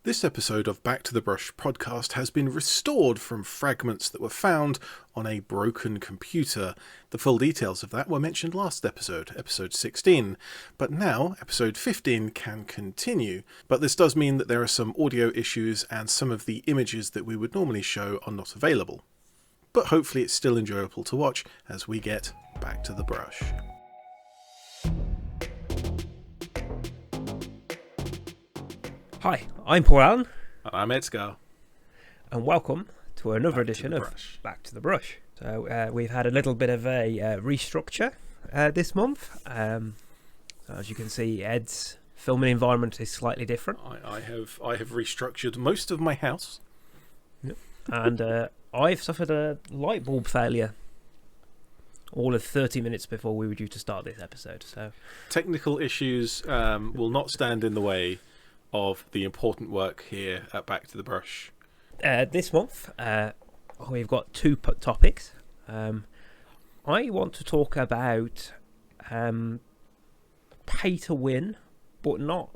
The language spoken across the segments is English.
This episode of Back to the Brush podcast has been restored from fragments that were found on a broken computer. The full details of that were mentioned last episode, episode 16, but now episode 15 can continue. But this does mean that there are some audio issues and some of the images that we would normally show are not available. But hopefully it's still enjoyable to watch as we get back to the brush. Hi, I'm Paul Allen. I'm Edgar. And welcome to another edition of Brush. Back to the Brush. So we've had a little bit of a restructure this month. So as you can see, Ed's filming environment is slightly different. I have restructured most of my house. Yep. And I've suffered a light bulb failure all of 30 minutes before we were due to start this episode. So Technical issues will not stand in the way of the important work here at Back to the Brush. This month, we've got two topics. I want to talk about pay to win, but not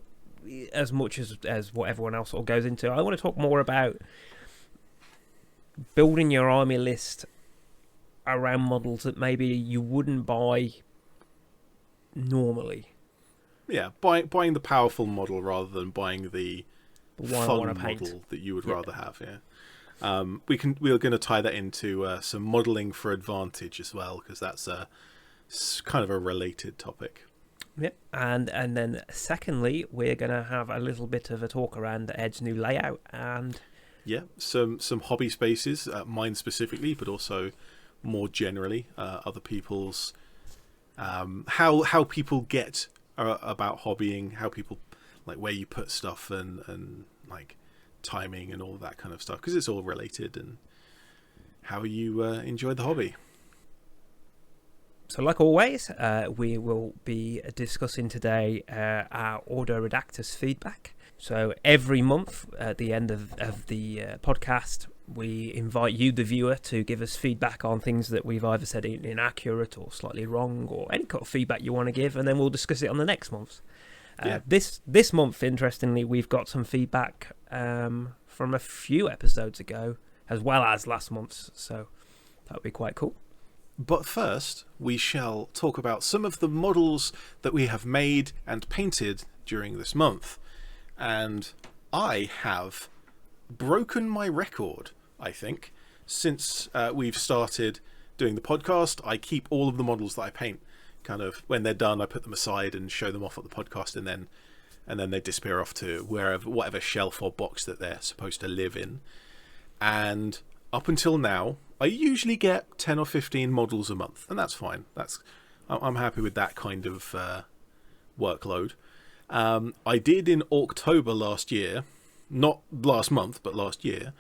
as much as what everyone else sort of goes into. I want to talk more about building your army list around models that maybe you wouldn't buy normally. Yeah, buying the powerful model rather than buying the fun model that you would rather have. Yeah, we're going to tie that into some modelling for advantage as well, because that's kind of a related topic. Yep, and then secondly, we're going to have a little bit of a talk around Ed's new layout and some hobby spaces, mine specifically, but also more generally other people's how people get about hobbying, how people like where you put stuff and like timing and all that kind of stuff, because it's all related, and how you enjoy the hobby. So like always, we will be discussing today our Auto Redactus feedback. So every month at the end of the podcast, we invite you, the viewer, to give us feedback on things that we've either said inaccurate or slightly wrong, or any kind of feedback you want to give, and then we'll discuss it on the next month. This month, interestingly, we've got some feedback from a few episodes ago, as well as last month's, so that would be quite cool. But first, we shall talk about some of the models that we have made and painted during this month. And I have broken my record, I think. Since we've started doing the podcast, I keep all of the models that I paint. Kind of when they're done, I put them aside and show them off at the podcast, and then they disappear off to whatever shelf or box that they're supposed to live in. And up until now, I usually get 10 or 15 models a month, and that's fine. I'm happy with that kind of workload. I did in October last year, not last month, but last year,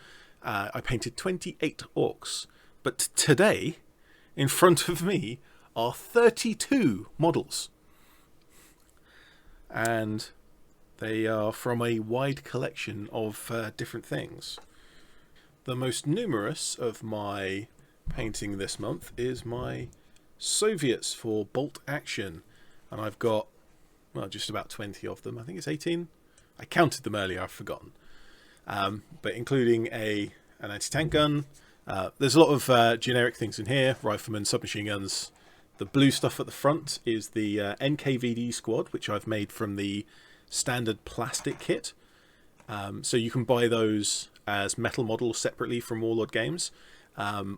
I painted 28 orcs. But today, in front of me, are 32 models. And they are from a wide collection of different things. The most numerous of my painting this month is my Soviets for bolt action. And I've got, just about 20 of them. I think it's 18. I counted them earlier, I've forgotten. But including an anti-tank gun. There's a lot of generic things in here. Riflemen, submachine guns. The blue stuff at the front is the NKVD squad, which I've made from the standard plastic kit. So you can buy those as metal models separately from Warlord Games,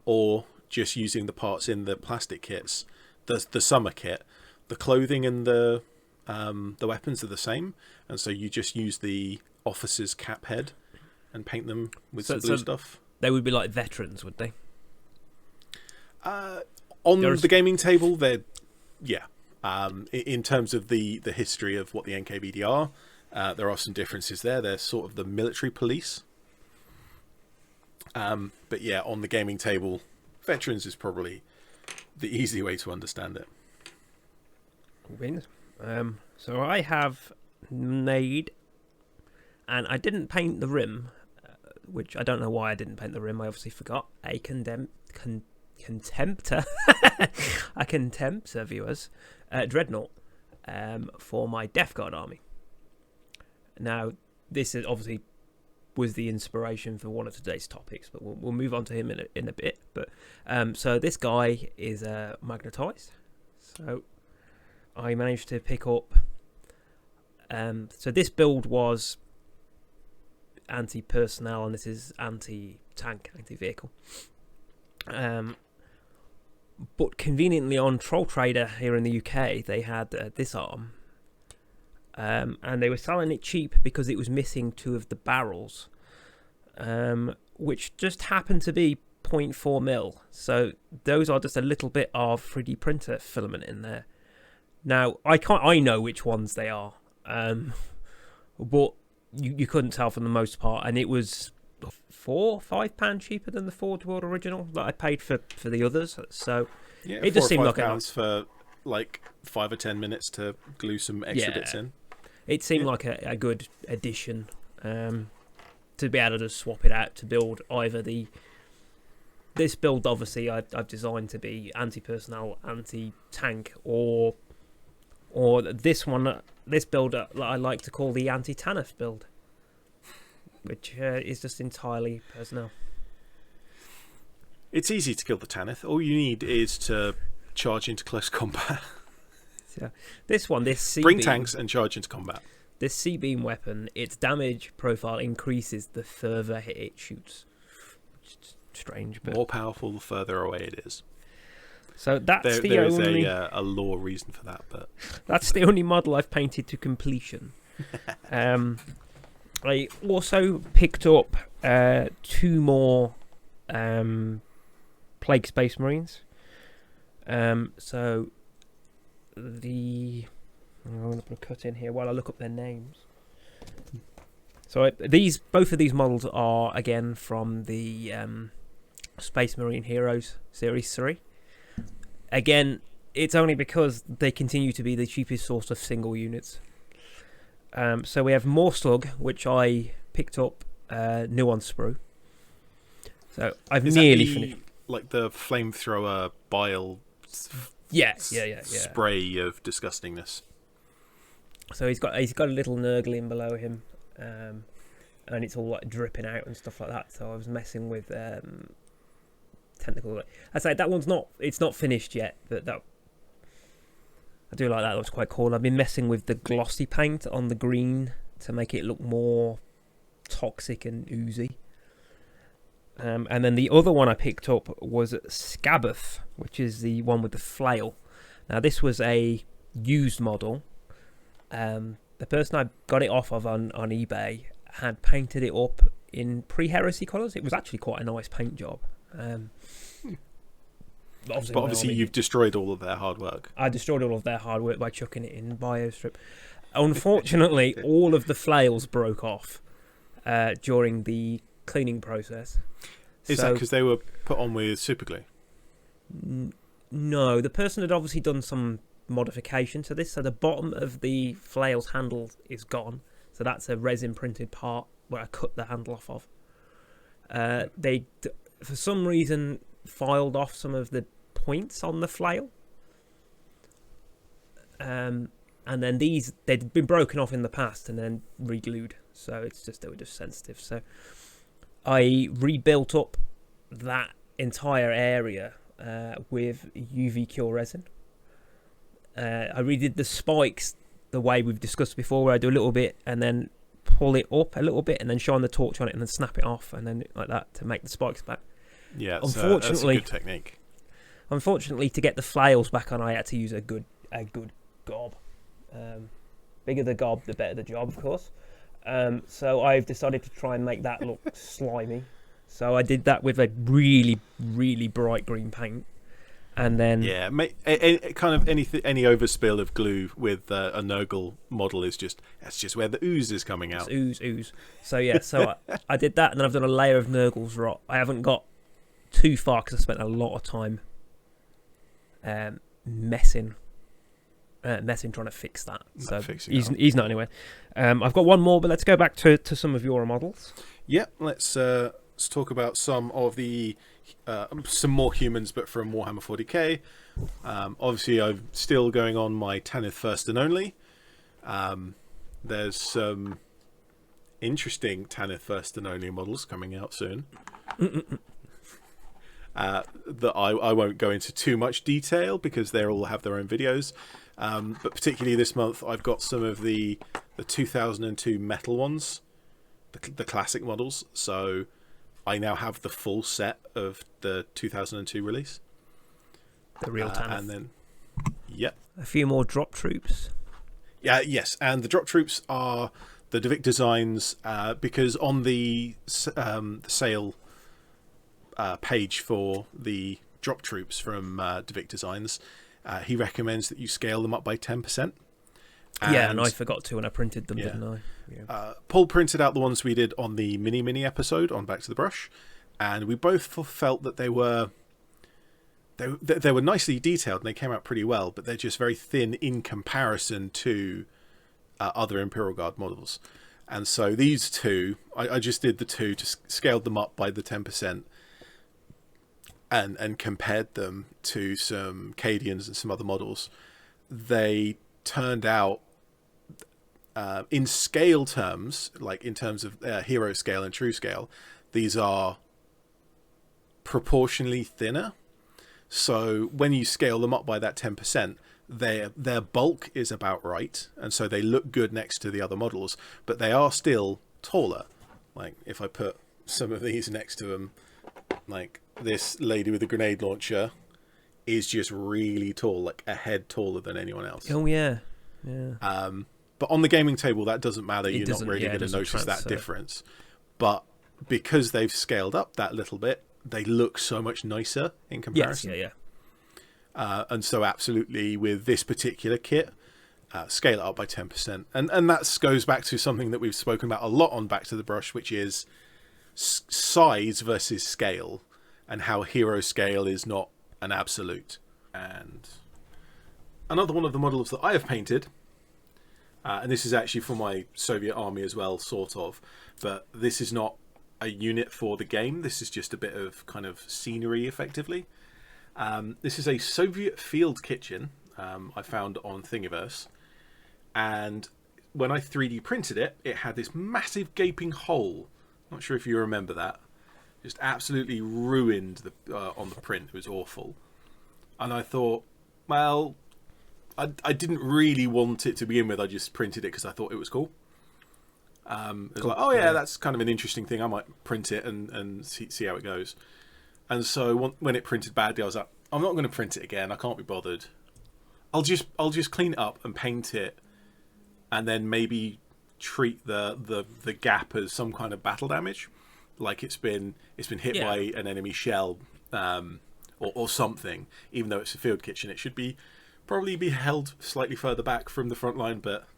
or just using the parts in the plastic kits. The summer kit, the clothing and the weapons are the same, and so you just use the officer's cap head and paint them with some blue stuff. They would be like veterans, would they? On the gaming table, they're in terms of the history of what the NKVD are, there are some differences there. They're sort of the military police. But yeah, on the gaming table, veterans is probably the easy way to understand it. So I have made, and I didn't paint the rim, which I don't know why I didn't paint the rim. I obviously forgot. A contemptor, a contemptor, viewers, dreadnought for my Death Guard army. Now, this is obviously was the inspiration for one of today's topics, but we'll move on to him in a bit. But so this guy is magnetized. So I managed to pick up. So this build was anti-personnel, and this is anti-tank, anti-vehicle. But conveniently on Troll Trader here in the UK, they had this arm. And they were selling it cheap because it was missing 2 of the barrels, which just happened to be 0.4 mil. So those are just a little bit of 3D printer filament in there. Now I know which ones they are, but you couldn't tell for the most part, and it was £4-5 cheaper than the Forge World original that I paid for the others. So yeah, it just seemed like £4 for like 5 or 10 minutes to glue some extra bits in. It seemed like a good addition, to be able to just swap it out to build either this build obviously I've designed to be anti-personnel, anti-tank, or this build that I like to call the anti-Tanith build, which is just entirely personnel. It's easy to kill the Tanith. All you need is to charge into close combat. Yeah. This C-beam, bring tanks and charge into combat. This C-beam weapon, its damage profile increases the further it shoots. Which is strange, but more powerful the further away it is. So that's there is a lore reason for that, but that's the only model I've painted to completion. I also picked up 2 more Plague Space Marines. So I'm going to put a cut in here while I look up their names. So both of these models are again from the Space Marine Heroes Series 3. Again, it's only because they continue to be the cheapest source of single units. So we have Morslug, which I picked up new on sprue. So I've nearly finished. Like the flamethrower bile spray of disgustingness. So he's got a little nurgling below him, and it's all like dripping out and stuff like that. So I was messing with technical. I say that one's not finished yet, but that I do like that. That was quite cool. I've been messing with the glossy paint on the green to make it look more toxic and oozy. And then the other one I picked up was Scabbeth, which is the one with the flail. Now this was a used model. The person I got it off of on eBay had painted it up in pre-heresy colours. It was actually quite a nice paint job. Obviously you've destroyed all of their hard work. I destroyed all of their hard work by chucking it in Biostrip. Unfortunately, all of the flails broke off during the cleaning process. Is that because they were put on with superglue? No, the person had obviously done some modification to this. So the bottom of the flail's handle is gone. So that's a resin printed part where I cut the handle off of. They, for some reason, filed off some of the points on the flail. And then they'd been broken off in the past and then re-glued. So they were just sensitive. So I rebuilt up that entire area with UV cure resin. I redid the spikes the way we've discussed before, where I do a little bit and then pull it up a little bit and then shine the torch on it and then snap it off and then like that to make the spikes back. Yeah, unfortunately, that's a good technique. Unfortunately, to get the flails back on, I had to use a good gob. Bigger the gob, the better the job, of course. So I've decided to try and make that look slimy. So I did that with a really, really bright green paint, and then kind of any overspill of glue with a Nurgle model that's just where the ooze is coming out. It's ooze. So yeah, I did that, and then I've done a layer of Nurgle's rot. I haven't got too far because I spent a lot of time messing trying to fix that. So he's not anywhere. I've got one more, but let's go back to some of your models. Yeah, let's talk about some of the some more humans, but from Warhammer 40k. Obviously, I'm still going on my Tanith first and only. There's some interesting Tanith first and only models coming out soon. That I won't go into too much detail because they all have their own videos. But particularly this month, I've got some of the 2002 metal ones, the classic models. So I now have the full set of the 2002 release. The real Tanith. And then, yep. A few more drop troops. Yes, and the drop troops are the Devic designs because on the sale page for the drop troops from Devic Designs, he recommends that you scale them up by 10%. And I forgot to when I printed them, didn't I? Yeah. Paul printed out the ones we did on the mini episode on Back to the Brush, and we both felt that they were nicely detailed and they came out pretty well, but they're just very thin in comparison to other Imperial Guard models. And so these two, I just did the two, just scaled them up by the 10%. And compared them to some Cadians and some other models. They turned out, in scale terms, like in terms of hero scale and true scale, these are proportionally thinner. So when you scale them up by that 10%, their bulk is about right, and so they look good next to the other models, but they are still taller. Like if I put some of these next to them, like this lady with a grenade launcher is just really tall, like a head taller than anyone else. Oh yeah. But on the gaming table, that doesn't matter. You're not really going to notice that difference. But because they've scaled up that little bit, they look so much nicer in comparison. Yes, and so absolutely with this particular kit, scale it up by 10%. And that goes back to something that we've spoken about a lot on Back to the Brush, which is size versus scale, and how hero scale is not an absolute. And another one of the models that I have painted, and this is actually for my Soviet army as well, sort of, but this is not a unit for the game. This is just a bit of kind of scenery, effectively. This is a Soviet field kitchen I found on Thingiverse, and when I 3D printed it, it had this massive gaping hole. Not sure if you remember that. Just absolutely ruined on the print. It was awful. And I thought, well, I didn't really want it to begin with. I just printed it because I thought it was cool. It was like, oh yeah, that's kind of an interesting thing. I might print it and see how it goes. And so when it printed badly, I was like, I'm not going to print it again. I can't be bothered. I'll just clean it up and paint it, and then maybe treat the gap as some kind of battle damage, like it's been hit by an enemy shell or something. Even though it's a field kitchen, it should probably be held slightly further back from the front line, but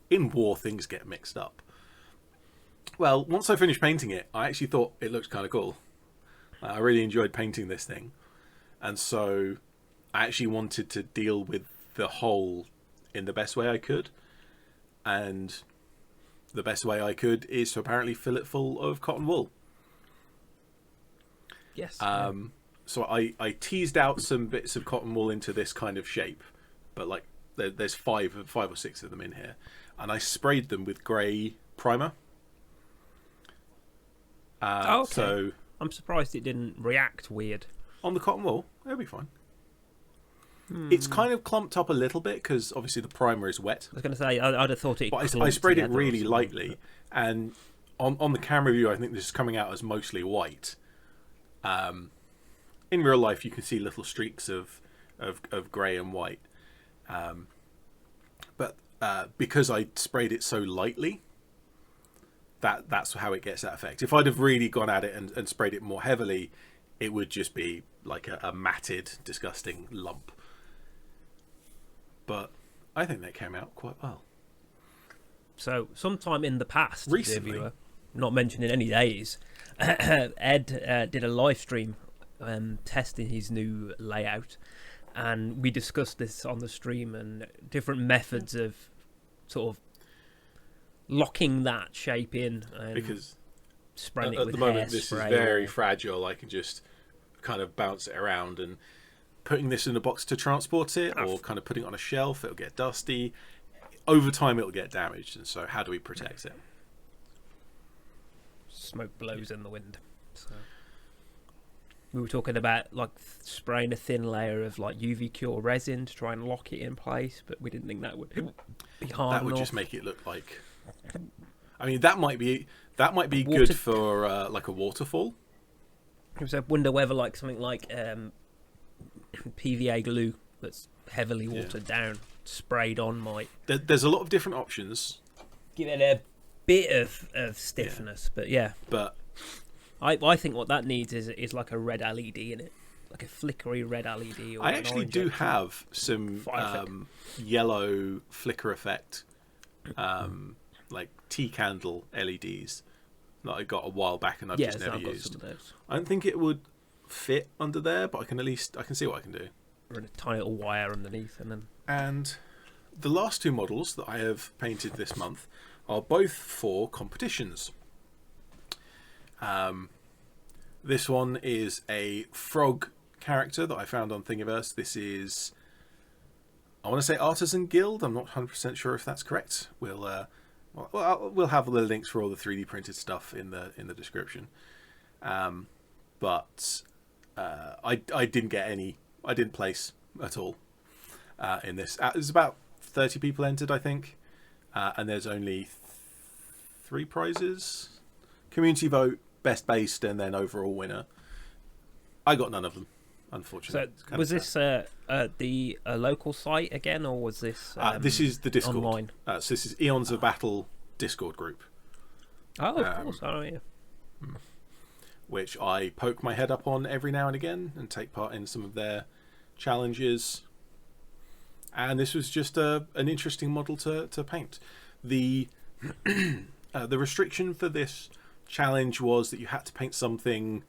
in war things get mixed up. Well, once I finished painting it, I actually thought it looked kind of cool. I really enjoyed painting this thing, and so I actually wanted to deal with the hole in the best way I could, and the best way I could is to apparently fill it full of cotton wool. Yes. So I teased out some bits of cotton wool into this kind of shape, but like there's five or six of them in here, and I sprayed them with grey primer. Okay. So I'm surprised it didn't react weird. On the cotton wool, it'll be fine. It's kind of clumped up a little bit because obviously the primer is wet. I was going to say, I'd have thought it. But I sprayed it really lightly, and on the camera view, I think this is coming out as mostly white. In real life, you can see little streaks of grey and white. But because I sprayed it so lightly, that's how it gets that effect. If I'd have really gone at it and sprayed it more heavily, it would just be like a matted, disgusting lump. But I think that came out quite well. So sometime in the past, recently, dear viewer, not mentioning any days, Ed did a live stream testing his new layout, and we discussed this on the stream and different methods of sort of locking that shape in. Because spraying it at with the moment this is very or... fragile. I can just kind of bounce it around, and putting this in a box to transport it, or kind of putting it on a shelf, it'll get dusty. Over time, it'll get damaged, and so how do we protect it? smoke blows in the wind. So we were talking about like spraying a thin layer of like UV cure resin to try and lock it in place, but we didn't think that would be hard That would enough. just make it look like. I mean, that might be Water- good for like a waterfall. I wonder whether like something like PVA glue that's heavily watered down, sprayed on, might There's a lot of different options, give it a bit of stiffness. But yeah, but I think what that needs is like a red LED in it, like a flickery red LED. Or I an actually orange do LED. have some yellow flicker effect, like tea candle LEDs that I got a while back and I've just never I've got used. some of those. I don't think it would fit under there, but I can see what I can do. Or a tiny little wire underneath, and then And the last two models that I have painted this month are both for competitions. This one is a frog character that I found on Thingiverse. This is, I want to say Artisan Guild. I'm not 100% sure if that's correct. We'll have the links for all the 3D printed stuff in the description. But I didn't get any. I didn't place at all in this. There's about 30 people entered, I think, and there's only 3 prizes: community vote, best based, and then overall winner. I got none of them, unfortunately. So was this the local site again, or was this? This is the Discord. Online. So this is Eons of Battle Discord group. Oh, of course. Oh, yeah. Which I poke my head up on every now and again and take part in some of their challenges. And this was just an interesting model to paint. The the restriction for this challenge was that you had to paint something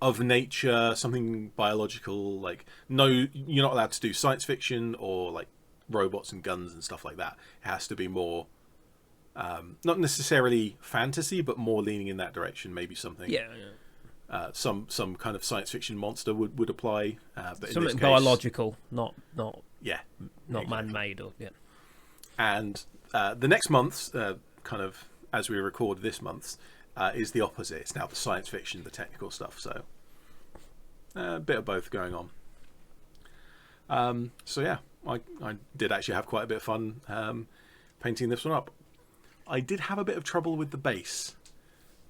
of nature, something biological. Like, no, you're not allowed to do science fiction or like robots and guns and stuff like that. It has to be more not necessarily fantasy, but more leaning in that direction. Maybe something, some kind of science fiction monster would apply. But Something in this case, biological, not exactly. man-made, or And the next month's, kind of as we record this month's, is the opposite. It's now the science fiction, the technical stuff. So a bit of both going on. So yeah, I did actually have quite a bit of fun painting this one up. I did have a bit of trouble with the base.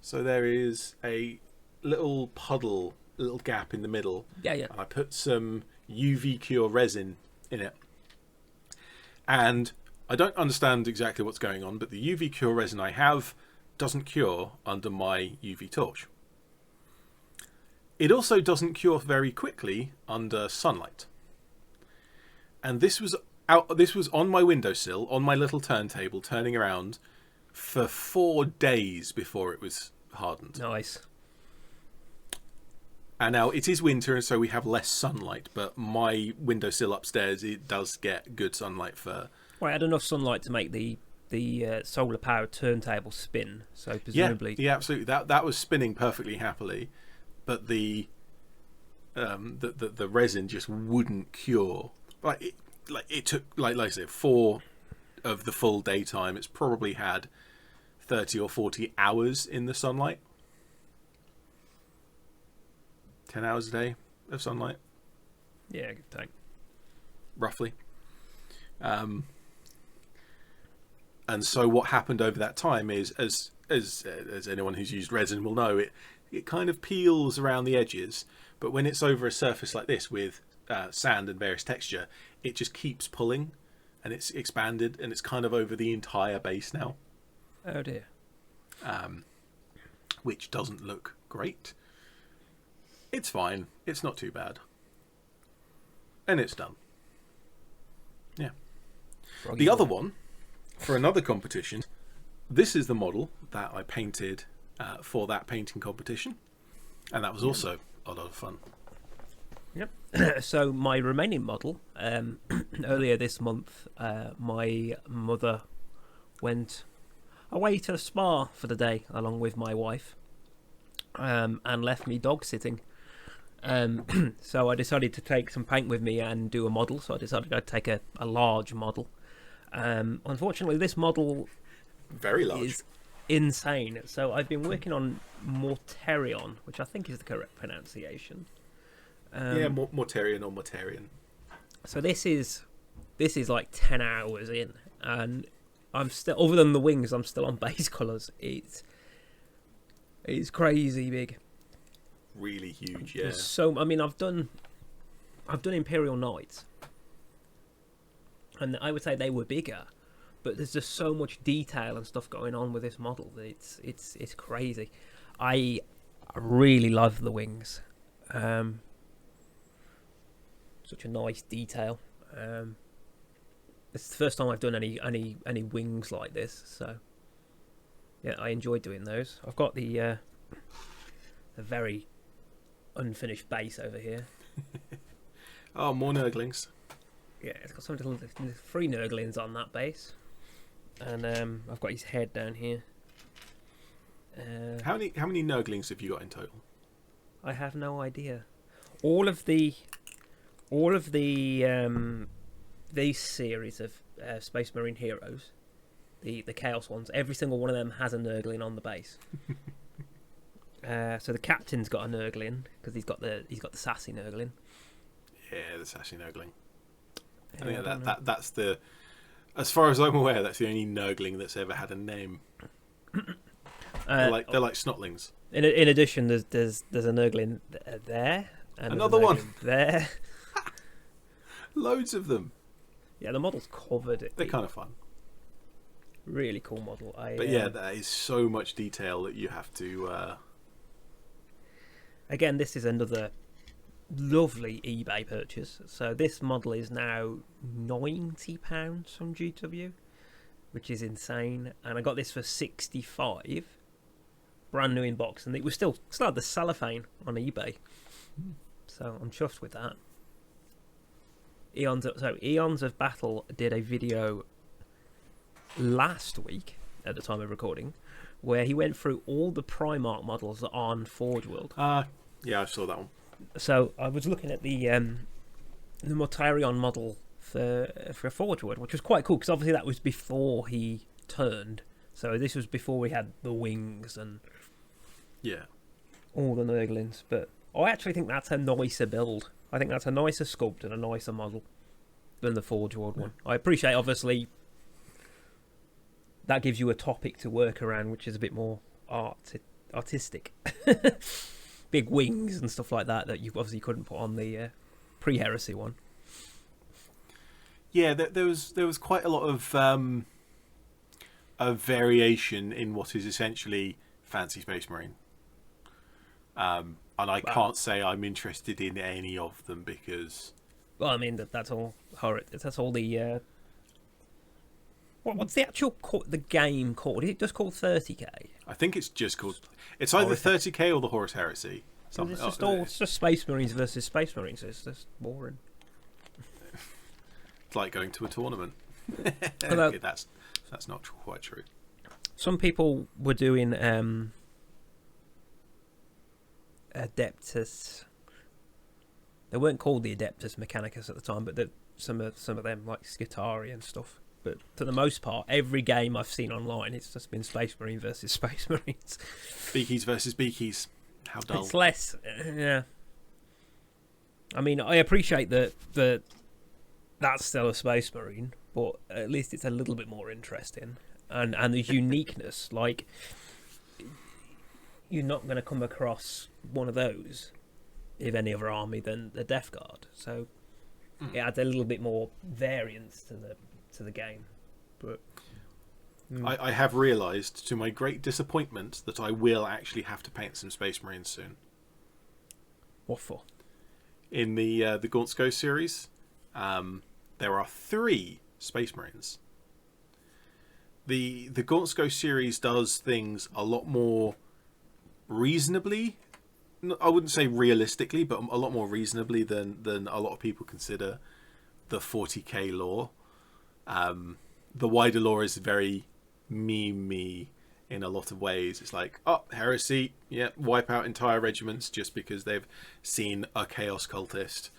So there is a little puddle, a little gap in the middle. Yeah. And I put some UV cure resin in it. And I don't understand exactly what's going on, but the UV cure resin I have doesn't cure under my UV torch. It also doesn't cure very quickly under sunlight. And this was on my windowsill, on my little turntable, turning around for 4 days before it was hardened. Nice. And now it is winter, and so we have less sunlight, but my windowsill upstairs, it does get good sunlight for... Well, I had enough sunlight to make the solar powered turntable spin, so presumably yeah, absolutely, that was spinning perfectly happily, but the resin just wouldn't cure. It took like I said, 4 of the full daytime. It's probably had 30 or 40 hours in the sunlight. 10 hours a day of sunlight. Yeah, good take. Roughly. And so what happened over that time is, as anyone who's used resin will know, it kind of peels around the edges, but when it's over a surface like this with sand and various texture, it just keeps pulling, and it's expanded, and it's kind of over the entire base now. Oh dear. Which doesn't look great. It's fine. It's not too bad. And it's done. Yeah. Froggy The other boy. one, for another competition, this is the model that I painted for that painting competition. And that was also a lot of fun. Yep. So my remaining model, earlier this month, my mother went away to Spa for the day along with my wife, and left me dog sitting. So I decided to take some paint with me and do a model. So I decided I'd take a large model. Unfortunately, this model Very large. insane. So I've been working on Mortarion, which I think is the correct pronunciation. Mortarion or Mortarion. So this is like 10 hours in, and I'm still, other than the wings, I'm still on base colours. It's crazy big. Really huge, yeah. So I mean, I've done Imperial Knights, and I would say they were bigger, but there's just so much detail and stuff going on with this model that it's crazy. I really love the wings. Such a nice detail. It's the first time I've done any wings like this, so yeah, I enjoyed doing those. I've got the very unfinished base over here. Oh, more Nurglings. Yeah, it's got some little 3 Nurglings on that base, and I've got his head down here. How many Nurglings have you got in total? I have no idea. All of the these series of Space Marine heroes, the Chaos ones, every single one of them has a Nurgling on the base. So the captain's got a Nurgling because he's got the sassy Nurgling. Yeah, the sassy Nurgling. Yeah, I think that's the, as far as I'm aware, that's the only Nurgling that's ever had a name. They're like snotlings. In addition, there's a Nurgling there, and another one there. Loads of them. Yeah, the model's covered. They're kind of fun. Really cool model. But yeah, that is so much detail that you have to. Again, this is another lovely eBay purchase. So this model is now £90 from GW, which is insane. And I got this for 65, brand new in box, and it was still had the cellophane on eBay. So I'm chuffed with that. Eons of Battle did a video last week at the time of recording where he went through all the Primarch models on Forge World. Yeah, I saw that one. So I was looking at the Mortarion model for Forge World, which was quite cool because obviously that was before he turned. So this was before we had the wings and all the Nurglings. But I actually think that's a nicer build. I think that's a nicer sculpt and a nicer model than the Forge World one. I appreciate, obviously, that gives you a topic to work around, which is a bit more artistic. Big wings and stuff like that you obviously couldn't put on the pre-heresy one. Yeah, there was quite a lot of variation in what is essentially fancy Space Marine. And I can't say I'm interested in any of them because... Well, I mean, that's all horror. That's all the... What's the actual the game called? Is it just called 30k? I think it's just called... It's either 30k or the Horus Heresy. It's just Space Marines versus Space Marines. It's just boring. It's like going to a tournament. Although, okay, that's not quite true. Some people were doing... Adeptus. They weren't called the Adeptus Mechanicus at the time, but some of them like Skitarii and stuff. But for the most part, every game I've seen online, it's just been Space Marine versus Space Marines. Beakies versus Beakies. How dull. It's less, yeah. I mean, I appreciate that that's still a Space Marine, but at least it's a little bit more interesting and the uniqueness. Like, you're not going to come across one of those if any other army than the Death Guard. So it adds a little bit more variance to the game. But I have realised, to my great disappointment, that I will actually have to paint some Space Marines soon. What for? In the Gaunt's series, there are 3 Space Marines. The Gaunt's series does things a lot more reasonably. I wouldn't say realistically, but a lot more reasonably than a lot of people consider the 40k lore. The wider lore is very meme-y in a lot of ways. It's like, oh, heresy, yeah, wipe out entire regiments just because they've seen a chaos cultist.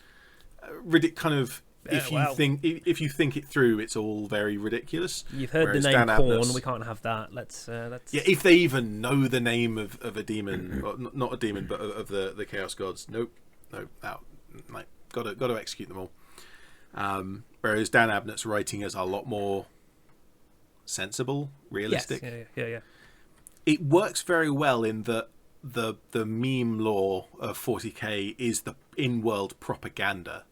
Kind of Well, if you think it through, it's all very ridiculous. you've heard Whereas the name Dan Corn. Abnett, We can't have that. Let's. yeah, if they even know the name of a demon, or not a demon, but of the Chaos Gods, nope, out, like, got to execute them all. Whereas Dan Abnett's writing is a lot more sensible, realistic. Yes, yeah. It works very well in that the meme lore of 40k is the in-world propaganda,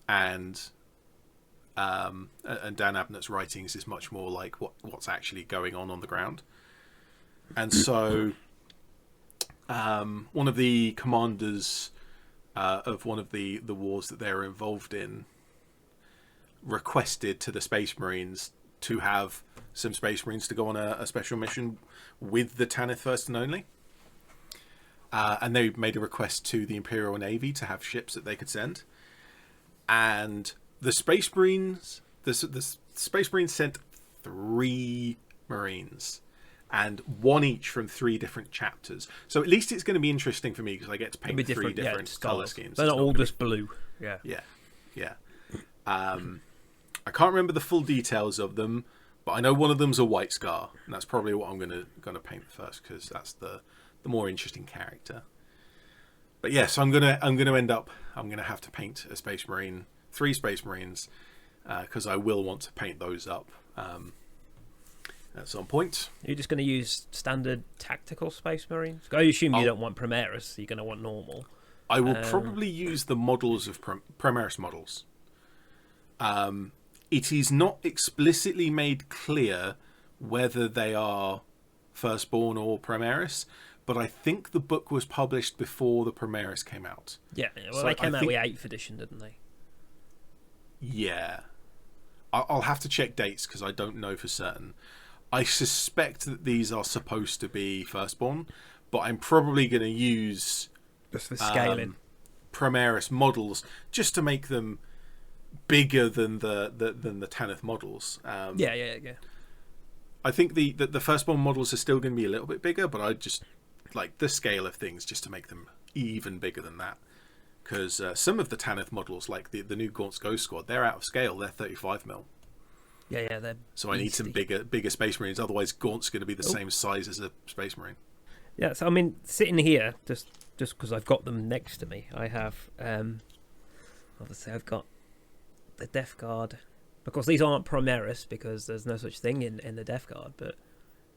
and Dan Abnett's writings is much more like what's actually going on the ground. And so one of the commanders of one of the wars that they're involved in requested to the Space Marines to have some Space Marines to go on a special mission with the Tanith First and Only. And they made a request to the Imperial Navy to have ships that they could send. And the Space Marines, the Space Marines sent 3 Marines, and 1 each from 3 different chapters. So at least it's going to be interesting for me because I get to paint 3 different colour schemes. They're not all just blue. Yeah. I can't remember the full details of them, but I know one of them's a White Scar, and that's probably what I'm gonna paint first because that's the more interesting character. But yes, I'm gonna have to paint a Space Marine, 3 Space Marines, because I will want to paint those up at some point. You're just going to use standard tactical Space Marines? I assume you don't want Primaris. You're going to want normal. I will probably use the models of Primaris models. It is not explicitly made clear whether they are Firstborn or Primaris, but I think the book was published before the Primaris came out. Yeah, well, so they came out with 8th edition, didn't they? Yeah. I'll have to check dates because I don't know for certain. I suspect that these are supposed to be Firstborn, but I'm probably going to use just for scaling Primaris models just to make them bigger than the Tanith models. Yeah. I think the Firstborn models are still going to be a little bit bigger, but I just like the scale of things just to make them even bigger than that. Because some of the Tanith models, like the new Gaunt's Ghost Squad, they're out of scale. They're 35mm. Yeah, they're so I need some bigger Space Marines. Otherwise, Gaunt's going to be the same size as a Space Marine. Yeah, so I mean, sitting here, just because I've got them next to me, I have, obviously, I've got the Death Guard. Of course, these aren't Primaris because there's no such thing in the Death Guard, but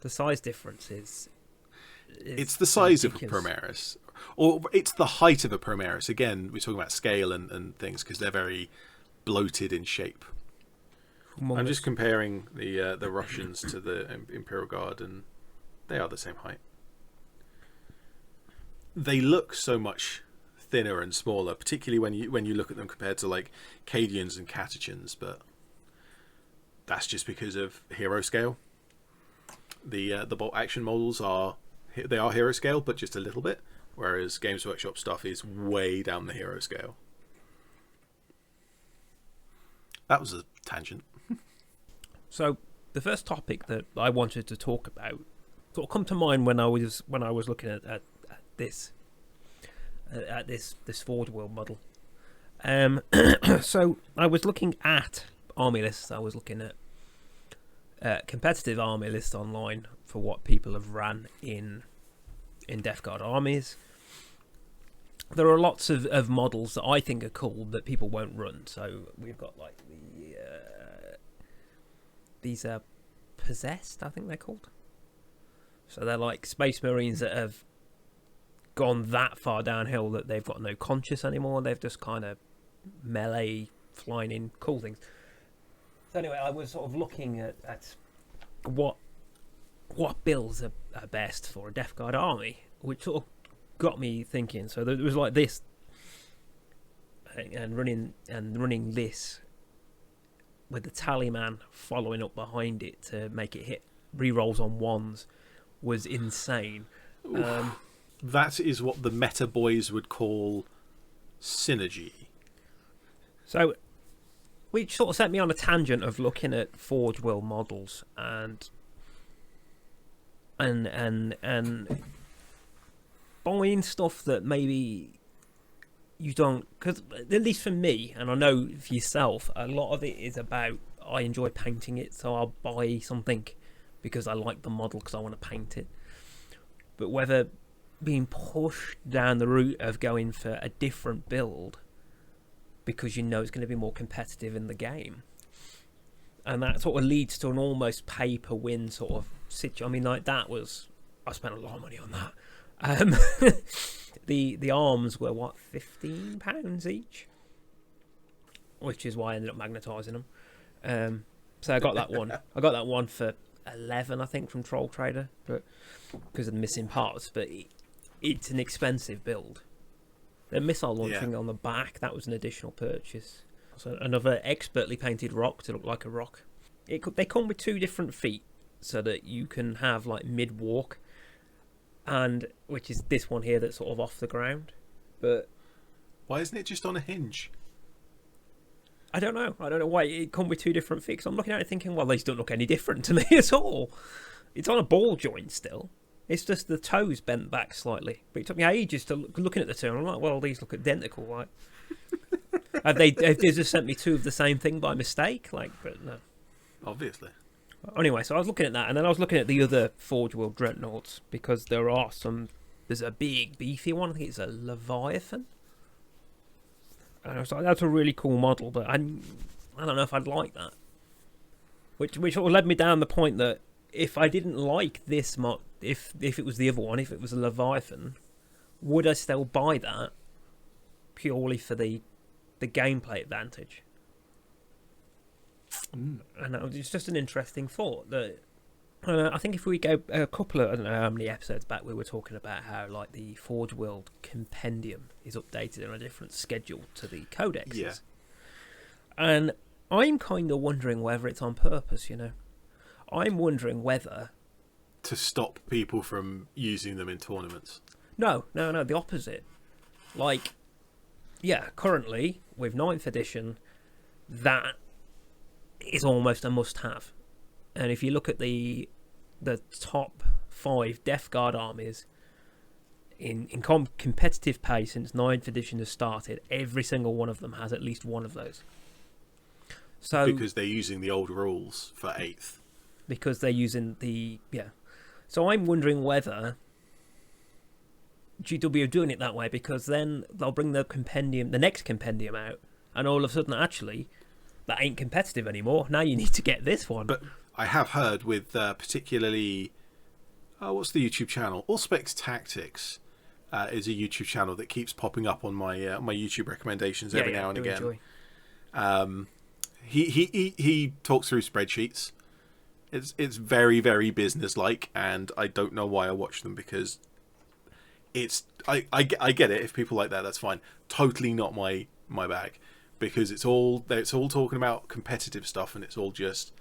the size difference is it's the size ridiculous. Of a Primaris. Or it's the height of a Primaris. Again, we're talking about scale and things because they're very bloated in shape. I'm just comparing the Russians to the Imperial Guard, and they are the same height. They look so much thinner and smaller, particularly when you look at them compared to like Cadians and Catechins, but that's just because of hero scale. The bolt action models are hero scale, but just a little bit, whereas Games Workshop stuff is way down the hero scale. That was a tangent. So the first topic that I wanted to talk about sort of come to mind when I was looking at this Forge World model. So I was looking at army lists. I was looking at competitive army lists online for what people have ran in Death Guard armies. There are lots of models that I think are cool that people won't run. So we've got like these are Possessed, I think they're called. So they're like Space Marines that have gone that far downhill that they've got no conscience anymore. They've just kind of melee, flying in, cool things. So anyway, I was sort of looking at what builds are best for a Death Guard army, which sort of got me thinking. So there was like this, and running this with the Tallyman following up behind it to make it hit rerolls on 1s was insane. That is what the meta boys would call synergy. So, which sort of set me on a tangent of looking at Forge World models and buying stuff that maybe you don't, because at least for me, and I know for yourself, a lot of it is about I enjoy painting it, so I'll buy something because I like the model because I want to paint it. But whether being pushed down the route of going for a different build because you know it's going to be more competitive in the game, and that sort of leads to an almost pay-per-win sort of situation. I mean, like that was, I spent a lot of money on that. The arms were what, £15 each, which is why I ended up magnetising them. So I got that one. I got that one for 11, I think, from Troll Trader, but because of the missing parts. But it's an expensive build. The missile launching on the back, that was an additional purchase. So another expertly painted rock to look like a rock. They come with 2 different feet, so that you can have like mid walk, and which is this one here that's sort of off the ground. But why isn't it just on a hinge? I don't know why it come with 2 different feet. 'Cause I'm looking at it thinking, well, these don't look any different to me at all. It's on a ball joint still. It's just the toes bent back slightly. But it took me ages to looking at the 2. And I'm like, well, these look identical. Like, have they just sent me 2 of the same thing by mistake? Like, but no. Obviously. Anyway, so I was looking at that, and then I was looking at the other Forge World Dreadnoughts, because there's a big, beefy one. I think it's a Leviathan. And I was like, that's a really cool model, but I don't know if I'd like that. Which sort of led me down the point that if I didn't like this mod, if it was the other one, if it was a Leviathan, would I still buy that purely for the gameplay advantage? And it's just an interesting thought that I think if we go a couple of, I don't know how many episodes back, we were talking about how like the Forge World compendium is updated on a different schedule to the codexes. Yeah. And I'm kind of wondering whether it's on purpose, you know. I'm wondering whether to stop people from using them in tournaments. No, the opposite. Like, yeah, currently with 9th edition, that is almost a must-have. And if you look at the top 5 Death Guard armies in competitive pay since 9th edition has started, every single one of them has at least one of those. So because they're using the old rules for 8th. Because they're using So I'm wondering whether GW are doing it that way, because then they'll bring the next compendium out, and all of a sudden, actually, that ain't competitive anymore. Now you need to get this one. But I have heard with particularly, what's the YouTube channel? All Specs Tactics is a YouTube channel that keeps popping up on my my YouTube recommendations every now and again. He talks through spreadsheets. It's very, very business-like, and I don't know why I watch them, because I get it. If people like that, that's fine. Totally not my bag, because it's all talking about competitive stuff, and it's all just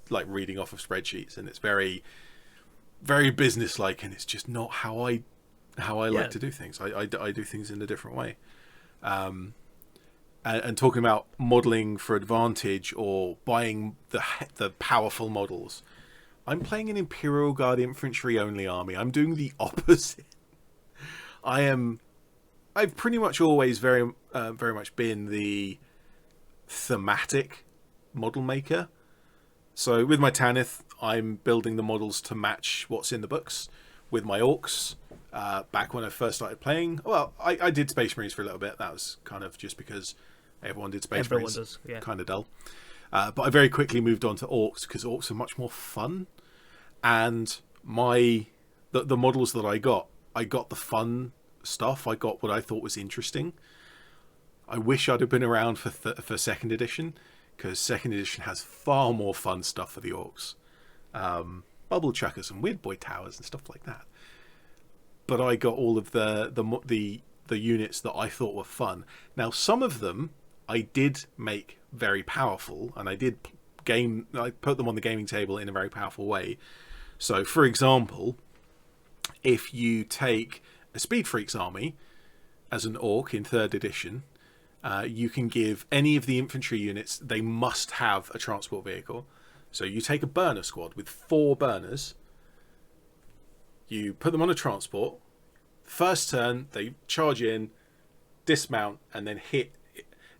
like reading off of spreadsheets, and it's very, very business-like, and it's just not how I like to do things. I do things in a different way. And talking about modelling for advantage or buying the powerful models, I'm playing an Imperial Guard infantry only army. I'm doing the opposite. I've pretty much always very much been the thematic model maker. So with my Tanith, I'm building the models to match what's in the books. With my Orcs, back when I first started playing, well, I did Space Marines for a little bit. That was kind of just because everyone did Space Marines. Does, yeah. Kind of dull. But I very quickly moved on to Orcs, because Orcs are much more fun. And the models that I got the fun stuff. I got what I thought was interesting. I wish I'd have been around for 2nd edition, because 2nd edition has far more fun stuff for the Orcs. Bubble chuckers and weird boy towers and stuff like that. But I got all of the units that I thought were fun. Now, some of them I did make very powerful, and I put them on the gaming table in a very powerful way. So, for example, if you take a Speed Freaks army as an Orc in 3rd edition, you can give any of the infantry units, they must have a transport vehicle. So you take a burner squad with 4 burners, you put them on a transport, first turn they charge in, dismount and then hit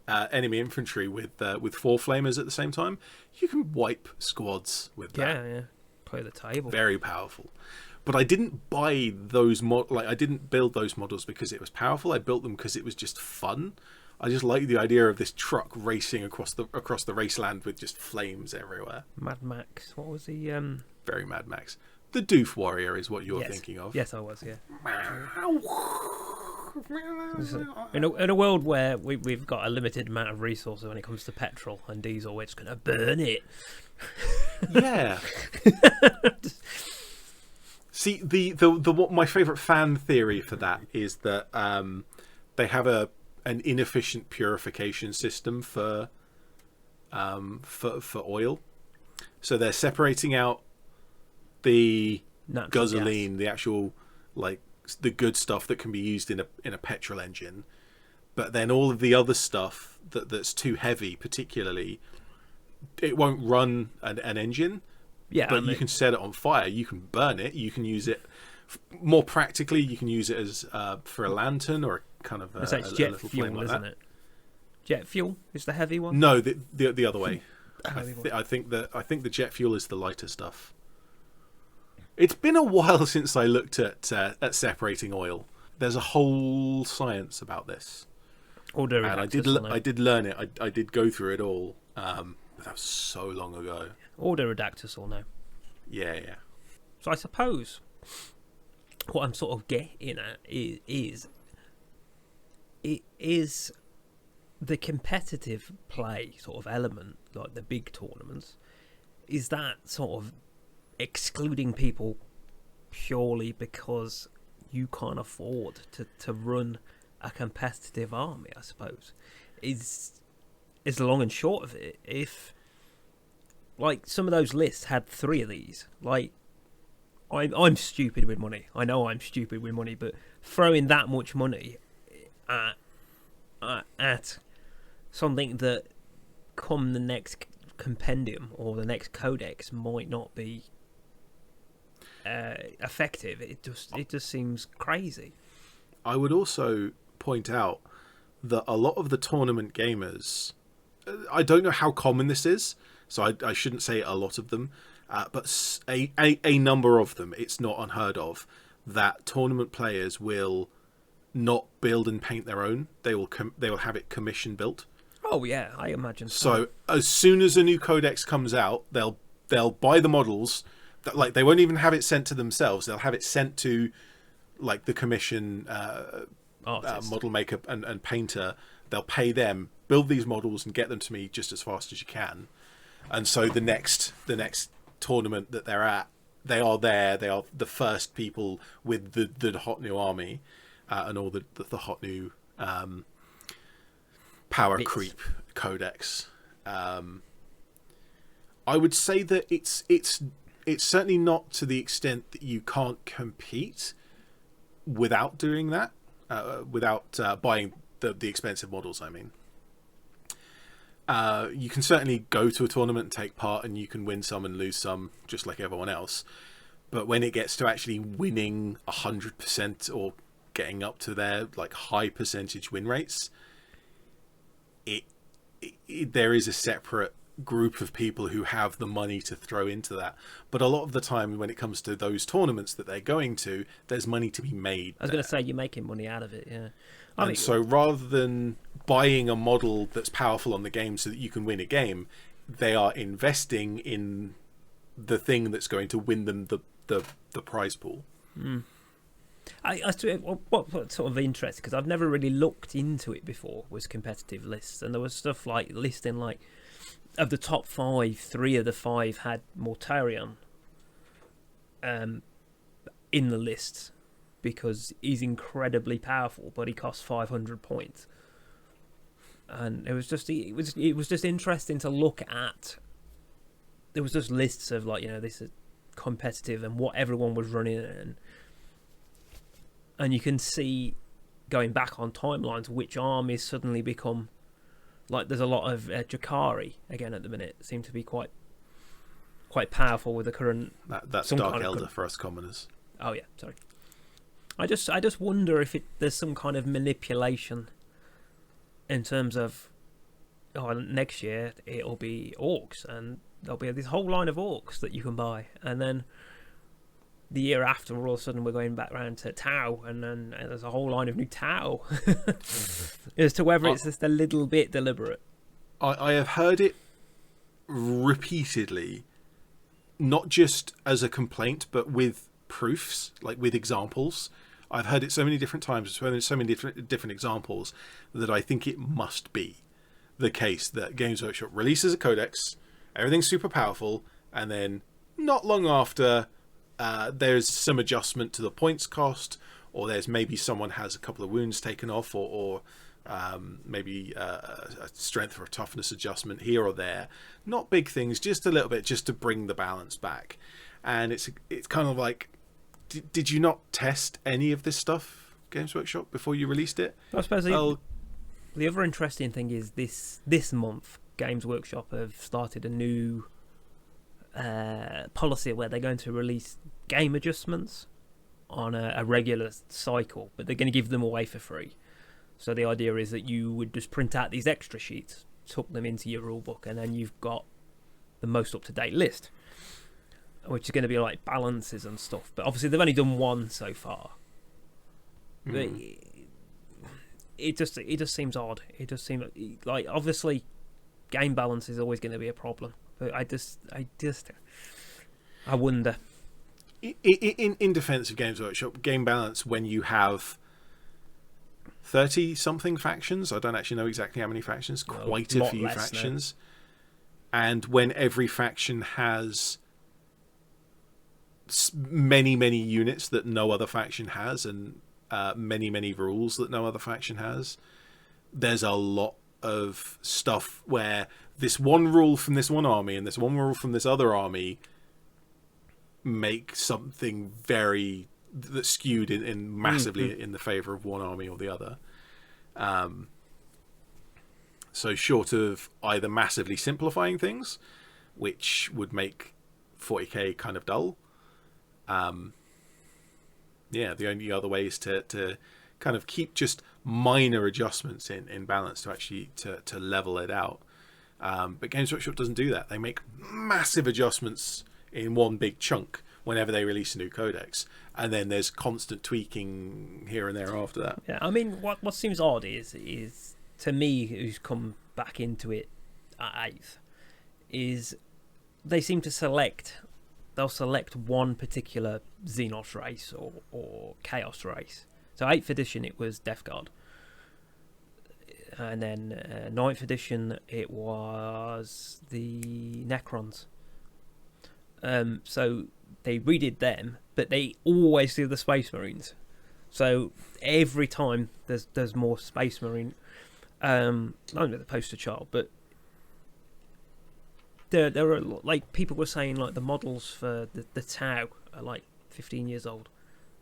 enemy infantry with 4 flamers at the same time, you can wipe squads with that. Yeah. Play the table. Very powerful. But I didn't buy those I didn't build those models because it was powerful. I built them because it was just fun. I just like the idea of this truck racing across the raceland with just flames everywhere. Mad Max. What was the Very Mad Max. The Doof Warrior is what you're thinking of. Yes, I was. Yeah. In a world where we've got a limited amount of resources when it comes to petrol and diesel, we're just going to burn it. Yeah. See, what my favourite fan theory for that is that they have an inefficient purification system for oil. So they're separating out the gasoline, the actual the good stuff that can be used in a petrol engine, but then all of the other stuff that's too heavy, particularly, it won't run an engine. Yeah, but you can set it on fire. You can burn it. You can use it more practically. You can use it as for a lantern or a kind of it's jet fuel, isn't it? Jet fuel is the heavy one. No, the other way. I think the jet fuel is the lighter stuff. It's been a while since I looked at separating oil. There's a whole science about this, and I did learn it. I did go through it all. But that was so long ago. Order Redactus will know. Yeah. So I suppose what I'm sort of getting at is the competitive play sort of element, like the big tournaments, is that sort of excluding people purely because you can't afford to run a competitive army, I suppose, is the long and short of it. If some of those lists had 3 of these, I'm stupid with money. I know I'm stupid with money, but throwing that much money at something that come the next compendium or the next codex might not be effective. It just seems crazy. I would also point out that a lot of the tournament gamers, I don't know how common this is, so I shouldn't say a lot of them, but a number of them, it's not unheard of, that tournament players will not build and paint their own. They will have it commission built. Oh yeah, I imagine so. As soon as a new codex comes out, they'll buy the models. They won't even have it sent to themselves. They'll have it sent to the commission model maker and painter. They'll pay them, build these models and get them to me just as fast as you can. And so the next tournament that they're at, they are there. They are the first people with the hot new army and all the hot new power creep codex. I would say that it's certainly not to the extent that you can't compete without doing that, without buying the expensive models. I mean, you can certainly go to a tournament and take part, and you can win some and lose some, just like everyone else. But when it gets to actually winning 100% or getting up to their high percentage win rates, there is a separate group of people who have the money to throw into that. But a lot of the time when it comes to those tournaments that they're going to, there's money to be made. I was going to say, you're making money out of it, yeah. So rather than buying a model that's powerful on the game so that you can win a game, they are investing in the thing that's going to win them the prize pool. What sort of interest, because I've never really looked into it before, was competitive lists, and there was stuff listing of the top 5, 3 of the 5 had Mortarion in the list because he's incredibly powerful, but he costs 500 points. And it was just interesting to look at. There was just lists of this is competitive and what everyone was running, and you can see going back on timelines which armies suddenly become there's a lot of Jakari again at the minute seem to be quite powerful with the current. That's Dark Elder for us commoners. Oh yeah, sorry. I just wonder if there's some kind of manipulation in terms of next year it'll be orcs, and there'll be this whole line of orcs that you can buy, and then the year after, all of a sudden, we're going back round to Tau, and then there's a whole line of new Tau. As to whether it's just a little bit deliberate. I have heard it repeatedly, not just as a complaint, but with proofs, like with examples. I've heard it so many different times, so many different examples, that I think it must be the case that Games Workshop releases a codex, everything's super powerful, and then not long after, there's some adjustment to the points cost, or there's maybe someone has a couple of wounds taken off, or maybe a strength or a toughness adjustment here or there. Not big things, just a little bit, just to bring the balance back. And it's kind of like, did you not test any of this stuff, Games Workshop, before you released it? I suppose the other interesting thing is this month, Games Workshop have started a new policy where they're going to release game adjustments on a regular cycle, but they're going to give them away for free. So the idea is that you would just print out these extra sheets, tuck them into your rulebook, and then you've got the most up-to-date list, which is going to be like balances and stuff. But obviously they've only done one so far. But it just seems odd. It just seems like obviously game balance is always going to be a problem. But I wonder. In defense of Games Workshop, game balance, when you have 30 something factions, I don't actually know exactly how many factions, quite a few factions, and when every faction has many units that no other faction has, and many rules that no other faction has, there's a lot of stuff where this one rule from this one army and this one rule from this other army make something that's skewed in massively in the favor of one army or the other. So short of either massively simplifying things, which would make 40k kind of dull, the only other way is to kind of keep just minor adjustments in balance to actually to level it out. But Games Workshop doesn't do that. They make massive adjustments in one big chunk whenever they release a new codex, and then there's constant tweaking here and there after that. Yeah, I mean, what seems odd is to me, who's come back into it at 8th, is they seem to they'll select one particular Xenos race or Chaos race. So 8th edition it was Death Guard, and then 9th edition it was the Necrons. So they redid them, but they always do the Space Marines. So every time there's more Space Marine. Not only the poster child, but there are, like, people were saying, like, the models for the Tau are like 15 years old,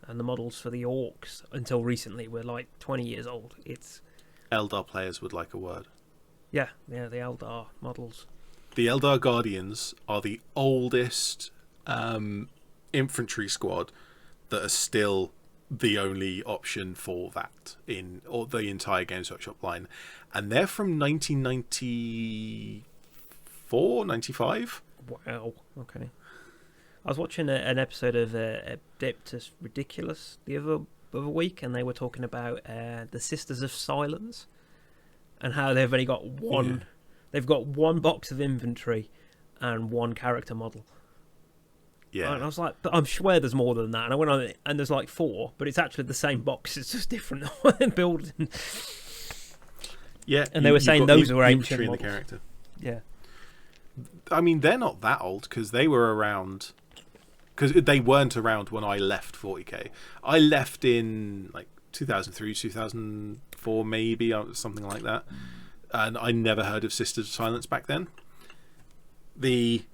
and the models for the Orcs until recently were like 20 years old. It's Eldar players would like a word. Yeah, the Eldar models. The Eldar Guardians are the oldest infantry squad that are still the only option for that in or the entire Games Workshop line, and they're from 1994, 95. Wow. Okay. I was watching an episode of Adeptus Ridiculous the other week, and they were talking about the Sisters of Silence and how they've only got one. Yeah. They've got one box of inventory and one character model. Yeah. And I was like, but I'm sure there's more than that. And I went on it, and there's like 4, but it's actually the same box. It's just different building. Yeah. And they were saying those were ancient models. The character. Yeah. I mean, they're not that old because they were around. Because they weren't around when I left 40k. I left in like 2003, 2004, maybe, something like that. And I never heard of Sisters of Silence back then. The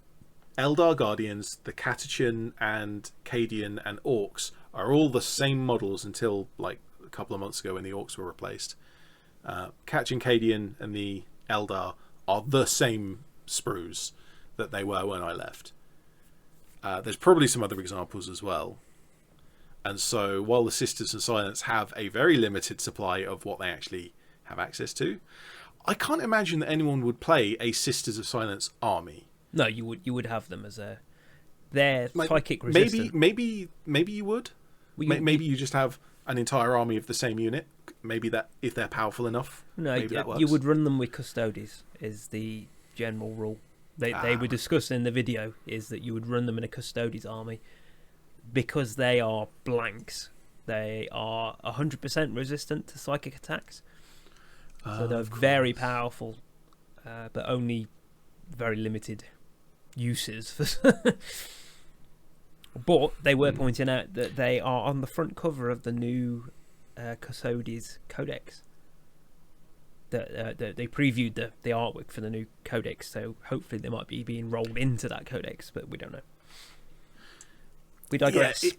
Eldar Guardians, the Catachan and Cadian and Orcs are all the same models until like a couple of months ago when the Orcs were replaced. Catachan, Cadian and the Eldar are the same sprues that they were when I left. There's probably some other examples as well. And so while the Sisters of Silence have a very limited supply of what they actually have access to. I can't imagine that anyone would play a Sisters of Silence army. No, you would have them as they're Like, psychic resistant. maybe you would. Well, Maybe you just have an entire army of the same unit. Maybe that, if they're powerful enough, No, maybe that works. you would run them with Custodes, is the general rule. They were discussed in the video, is that you would run them in a Custodes army because they are blanks. They are 100% resistant to psychic attacks. So they're very powerful, but only very limited uses. But they were pointing out that they are on the front cover of the new Custodes Codex. They previewed the artwork for the new Codex, so hopefully they might be being rolled into that Codex, but we don't know. We digress. Yeah,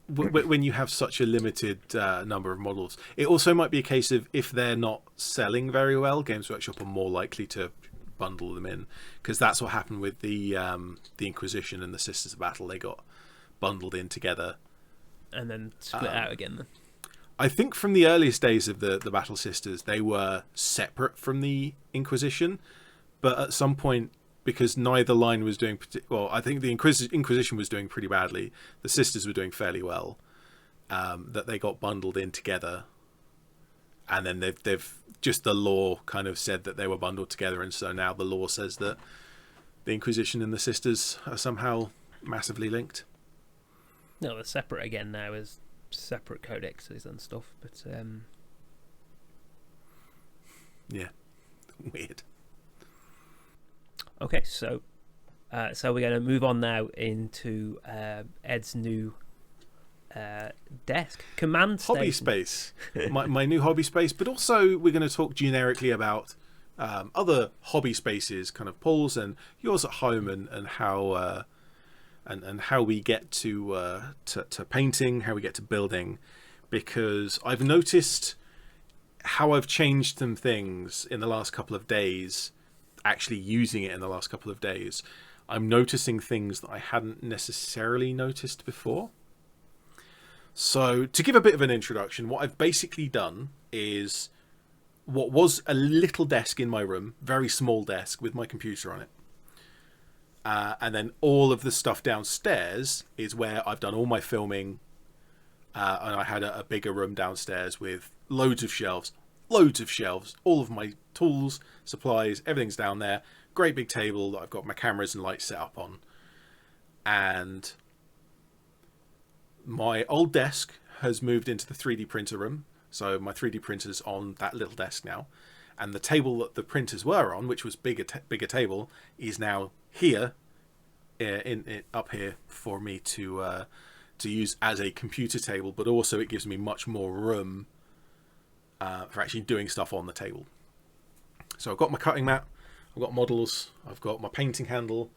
when you have such a limited number of models, it also might be a case of if they're not selling very well, Games Workshop are more likely to bundle them in, because that's what happened with the Inquisition and the Sisters of Battle. They got bundled in together and then split out again. Then I think from the earliest days of the Battle Sisters, they were separate from the Inquisition, but at some point, because neither line was doing well, I think the Inquisition was doing pretty badly. The Sisters were doing fairly well. That they got bundled in together, and then they've just, the law kind of said that they were bundled together, and so now the law says that the Inquisition and the Sisters are somehow massively linked. No, they're separate again now as separate codexes and stuff. But yeah, weird. Okay, so we're going to move on now into Ed's new desk, command hobby space. my new hobby space, but also we're going to talk generically about other hobby spaces, kind of Paul's and yours at home, and how and how we get to painting, how we get to building, because I've noticed how I've changed some things in the last couple of days. Actually using it in the last couple of days, I'm noticing things that I hadn't necessarily noticed before. So to give a bit of an introduction, what I've basically done is what was a little desk in my room, very small desk with my computer on it. And then all of the stuff downstairs is where I've done all my filming. And I had a bigger room downstairs with loads of shelves, all of my tools, supplies, everything's down there. Great big table that I've got my cameras and lights set up on. And my old desk has moved into the 3D printer room. So my 3D printer's on that little desk now. And the table that the printers were on, which was bigger table, is now here, up here for me to use as a computer table. But also it gives me much more room for actually doing stuff on the table. So I've got my cutting mat, I've got models, I've got my painting handle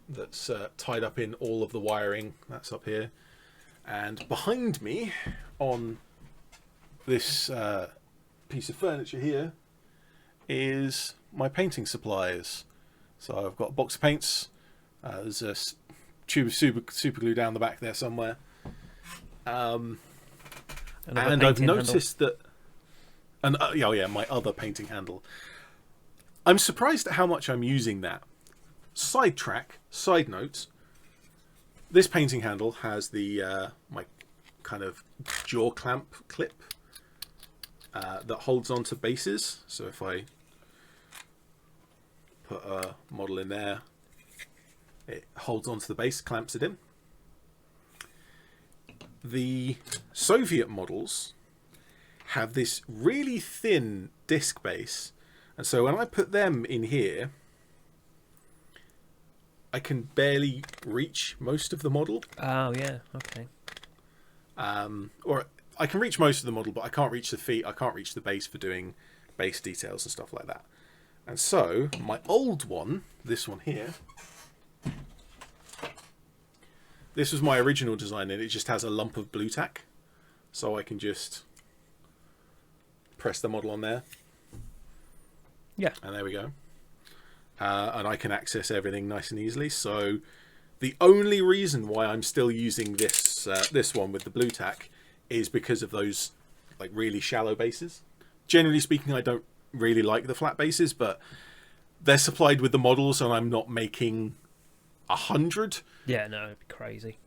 that's tied up in all of the wiring. That's up here. And behind me on this piece of furniture here is my painting supplies. So I've got a box of paints. There's a tube of super glue down the back there somewhere. And I've noticed that... And my other painting handle. I'm surprised at how much I'm using that. Side notes. This painting handle has the my kind of jaw clamp clip that holds onto bases. So if I put a model in there, it holds onto the base, clamps it in. The Soviet models have this really thin disc base, and so when I put them in here, I can barely reach most of the model. Oh yeah, okay. Or I can reach most of the model, but I can't reach the feet. I can't reach the base for doing base details and stuff like that. And so my old one, this one here, this was my original design, and it just has a lump of blue tack, so I can just press the model on there. Yeah. And there we go. And I can access everything nice and easily. So the only reason why I'm still using this this one with the blue tack is because of those like really shallow bases. generally speaking, I don't really like the flat bases, but they're supplied with the models, and I'm not making 100 Yeah, no, it'd be crazy.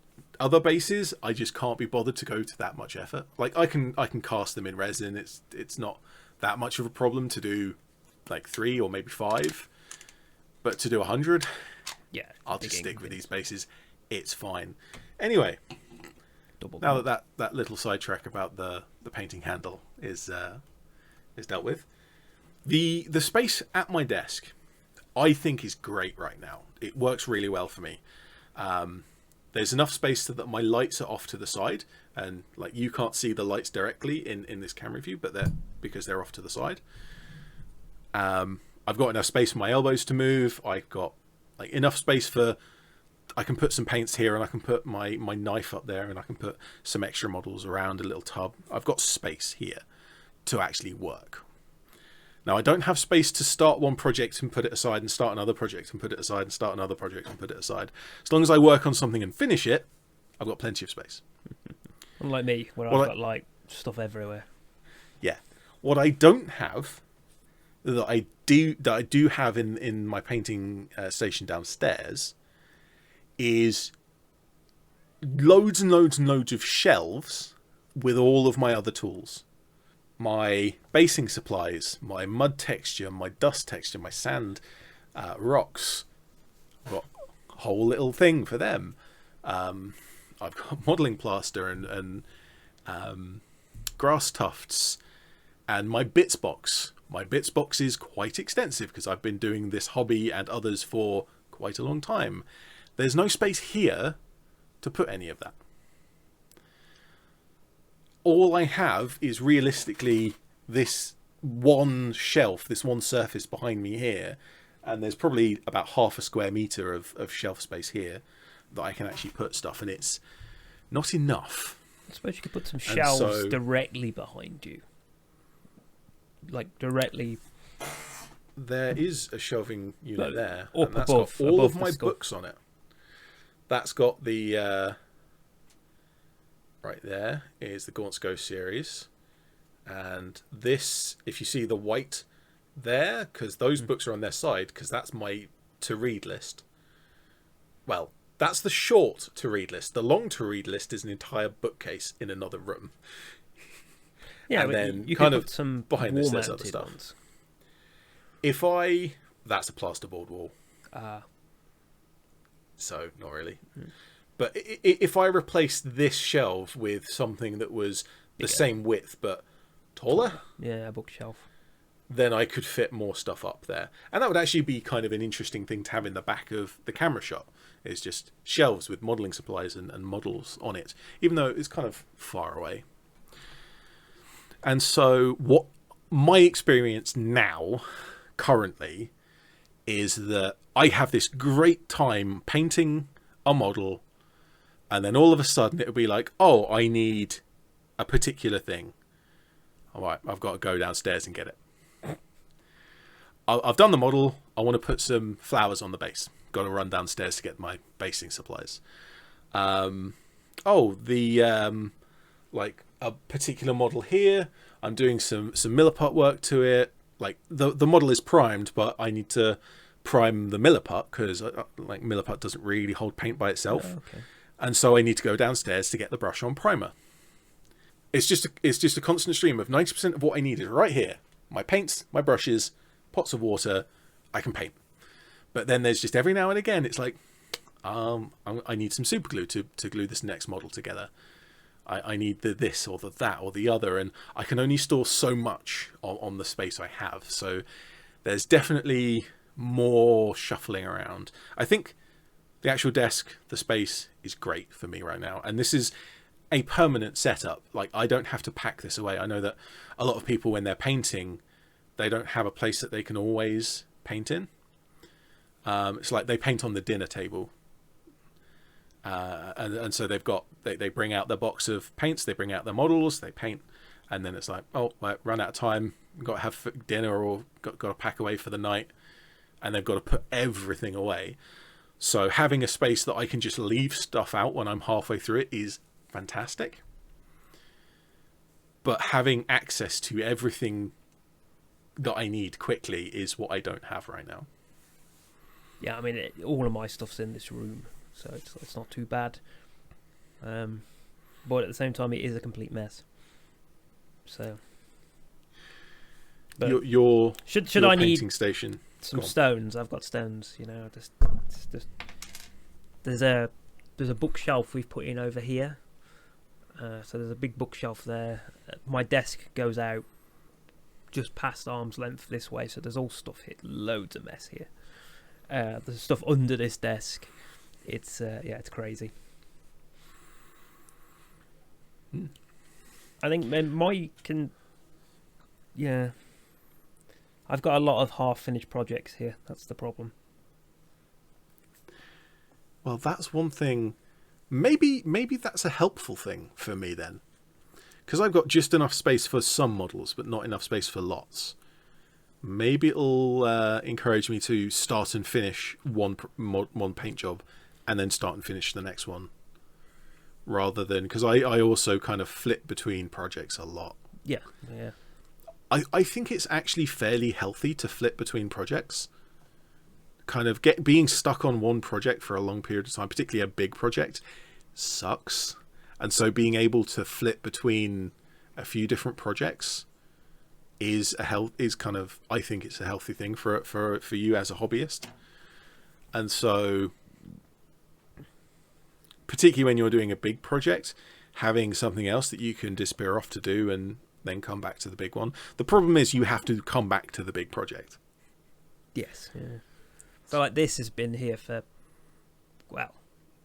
other bases. I just can't be bothered to go to that much effort. Like I can cast them in resin. It's not that much of a problem to do like 3 or maybe 5, but to do 100, Yeah, I'll just stick with these bases. It's fine. Anyway, now that little sidetrack about the painting handle is dealt with, the space at my desk, I think, is great right now. It works really well for me. There's enough space so that my lights are off to the side, and like you can't see the lights directly in this camera view, but because they're off to the side. I've got enough space for my elbows to move. I've got like enough space for, I can put some paints here, and I can put my knife up there, and I can put some extra models around a little tub. I've got space here to actually work. Now, I don't have space to start one project and put it aside, and start another project and put it aside, and start another project and put it aside. As long as I work on something and finish it, I've got plenty of space. Unlike me, where I've got like stuff everywhere. Yeah. What I don't have, that I do have in my painting station downstairs, is loads and loads and loads of shelves with all of my other tools. My basing supplies, my mud texture, my dust texture, my sand, rocks. I've got a whole little thing for them. I've got modelling plaster and grass tufts, and my bits box. My bits box is quite extensive because I've been doing this hobby and others for quite a long time. There's no space here to put any of that. All I have is realistically this one shelf, this one surface behind me here, and there's probably about half a square meter of shelf space here that I can actually put stuff, and it's not enough. I suppose you could put some shelves directly behind you. Like directly. There is a shelving unit there, and that's got all of my books on it. That's got the... right there is the Gaunt's Ghost series, and this, if you see the white there, because those books are on their side, because that's my to read list. Well, that's the short to read list. The long to read list is an entire bookcase in another room. Yeah, and then you kind could of put some behind this there's other stuff. Ones. That's a plasterboard wall. So not really. But if I replaced this shelf with something that was the same width but taller, yeah, a bookshelf, then I could fit more stuff up there. And that would actually be kind of an interesting thing to have in the back of the camera shot, is just shelves with modelling supplies and models on it, even though it's kind of far away. And so what my experience now, currently, is that I have this great time painting a model, and then all of a sudden it'll be like, oh, I need a particular thing. All right, I've got to go downstairs and get it. I've done the model. I want to put some flowers on the base. Got to run downstairs to get my basing supplies. Like a particular model here. I'm doing some milliput work to it. Like the model is primed, but I need to prime the milliput because like milliput doesn't really hold paint by itself. Oh, okay. And so I need to go downstairs to get the brush on primer. It's just a constant stream of 90% of what I need is right here. My paints, my brushes, pots of water, I can paint. But then there's just every now and again, it's like, I need some super glue to glue this next model together. I need this or the that or the other, and I can only store so much on the space I have. So there's definitely more shuffling around. I think the actual desk, the space is great for me right now. And this is a permanent setup. Like, I don't have to pack this away. I know that a lot of people, when they're painting, they don't have a place that they can always paint in. It's like they paint on the dinner table. And so they bring out their box of paints, they bring out their models, they paint, and then it's like, oh, well, run out of time, got to have dinner or got to pack away for the night, and they've got to put everything away. So having a space that I can just leave stuff out when I'm halfway through it is fantastic. But having access to everything that I need quickly is what I don't have right now. Yeah, I mean, all of my stuff's in this room, so it's not too bad. But at the same time, it is a complete mess. So, but your should your I painting need station? some stones? I've got stones. Just there's a bookshelf we've put in over here. So there's a big bookshelf there. My desk goes out just past arm's length this way, so there's all stuff here. Loads of mess here. There's stuff under this desk. It's it's crazy. I think I've got a lot of half-finished projects here. That's the problem. Well, that's one thing. Maybe that's a helpful thing for me then, because I've got just enough space for some models, but not enough space for lots. Maybe it'll encourage me to start and finish one paint job, and then start and finish the next one, rather than, because I also kind of flip between projects a lot. Yeah. I think it's actually fairly healthy to flip between projects. Kind of being stuck on one project for a long period of time, particularly a big project, sucks. And so being able to flip between a few different projects is kind of, I think it's a healthy thing for you as a hobbyist. And so, particularly when you're doing a big project, having something else that you can disappear off to do and then come back to the big one. The problem is you have to come back to the big project. Yes. Yeah. So like this has been here for, well,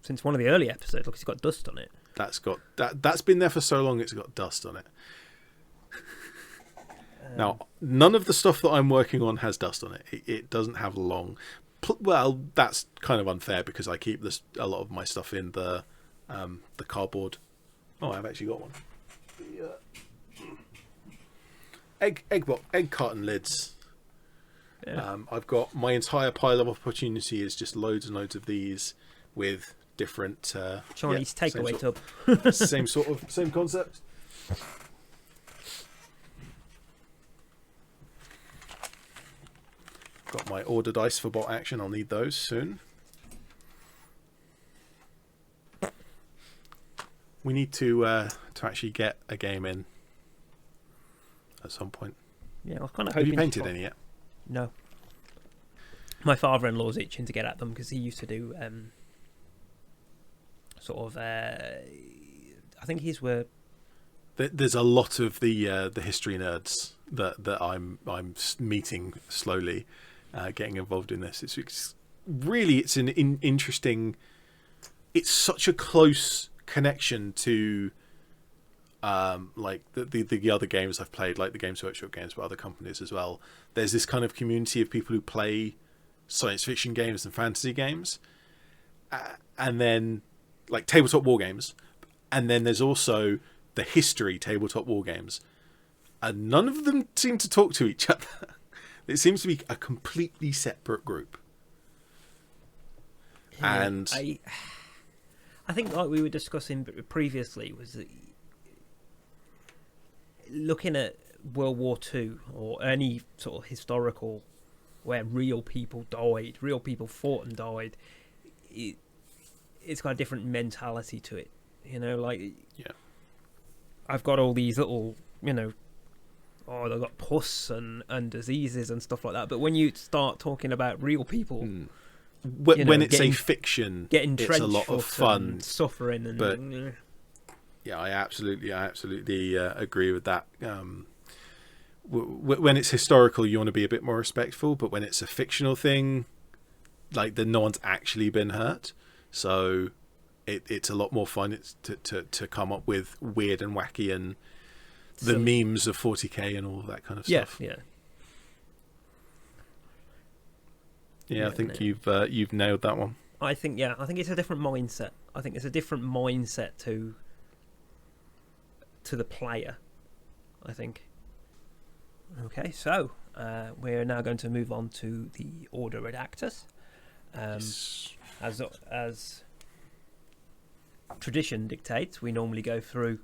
since one of the early episodes. Look, it's got dust on it. That's been there for so long it's got dust on it. Now, none of the stuff that I'm working on has dust on it. It doesn't have long. Well, that's kind of unfair because I keep a lot of my stuff in the cardboard. Oh, I've actually got one. Egg carton lids. Yeah. I've got my entire pile of opportunity is just loads and loads of these with different Chinese takeaway tub. Same concept. Got my order dice for bot action. I'll need those soon. We need to actually get a game in at some point. Yeah, I was kind of Have hoping. you painted any yet? No. My father-in-law's itching to get at them because he used to do I think his were. There's a lot of the history nerds that I'm meeting slowly, getting involved in this. It's really an interesting. It's such a close connection to like the other games I've played, like the Games Workshop games, but other companies as well. There's this kind of community of people who play science fiction games and fantasy games, and then like tabletop war games, and then there's also the history tabletop war games, and none of them seem to talk to each other. It seems to be a completely separate group. Yeah, and I think, like we were discussing previously, was that looking at World War II or any sort of historical where real people died, real people fought and died, it's got a different mentality to it. You know, like, yeah, I've got all these little, they've got pus and diseases and stuff like that. But when you start talking about real people, when it's a fiction, getting it's a lot of fun, and suffering, and but yeah, I absolutely agree with that. When it's historical, you want to be a bit more respectful, but when it's a fictional thing, like, then no one's actually been hurt, so it's a lot more fun. It's to come up with weird and wacky and the memes of 40k and all that kind of stuff. Yeah, I think you've nailed that one. I think it's a different mindset. I think it's a different mindset to the player, I think. Okay, so we're now going to move on to the order redactors. Yes. As tradition dictates, we normally go through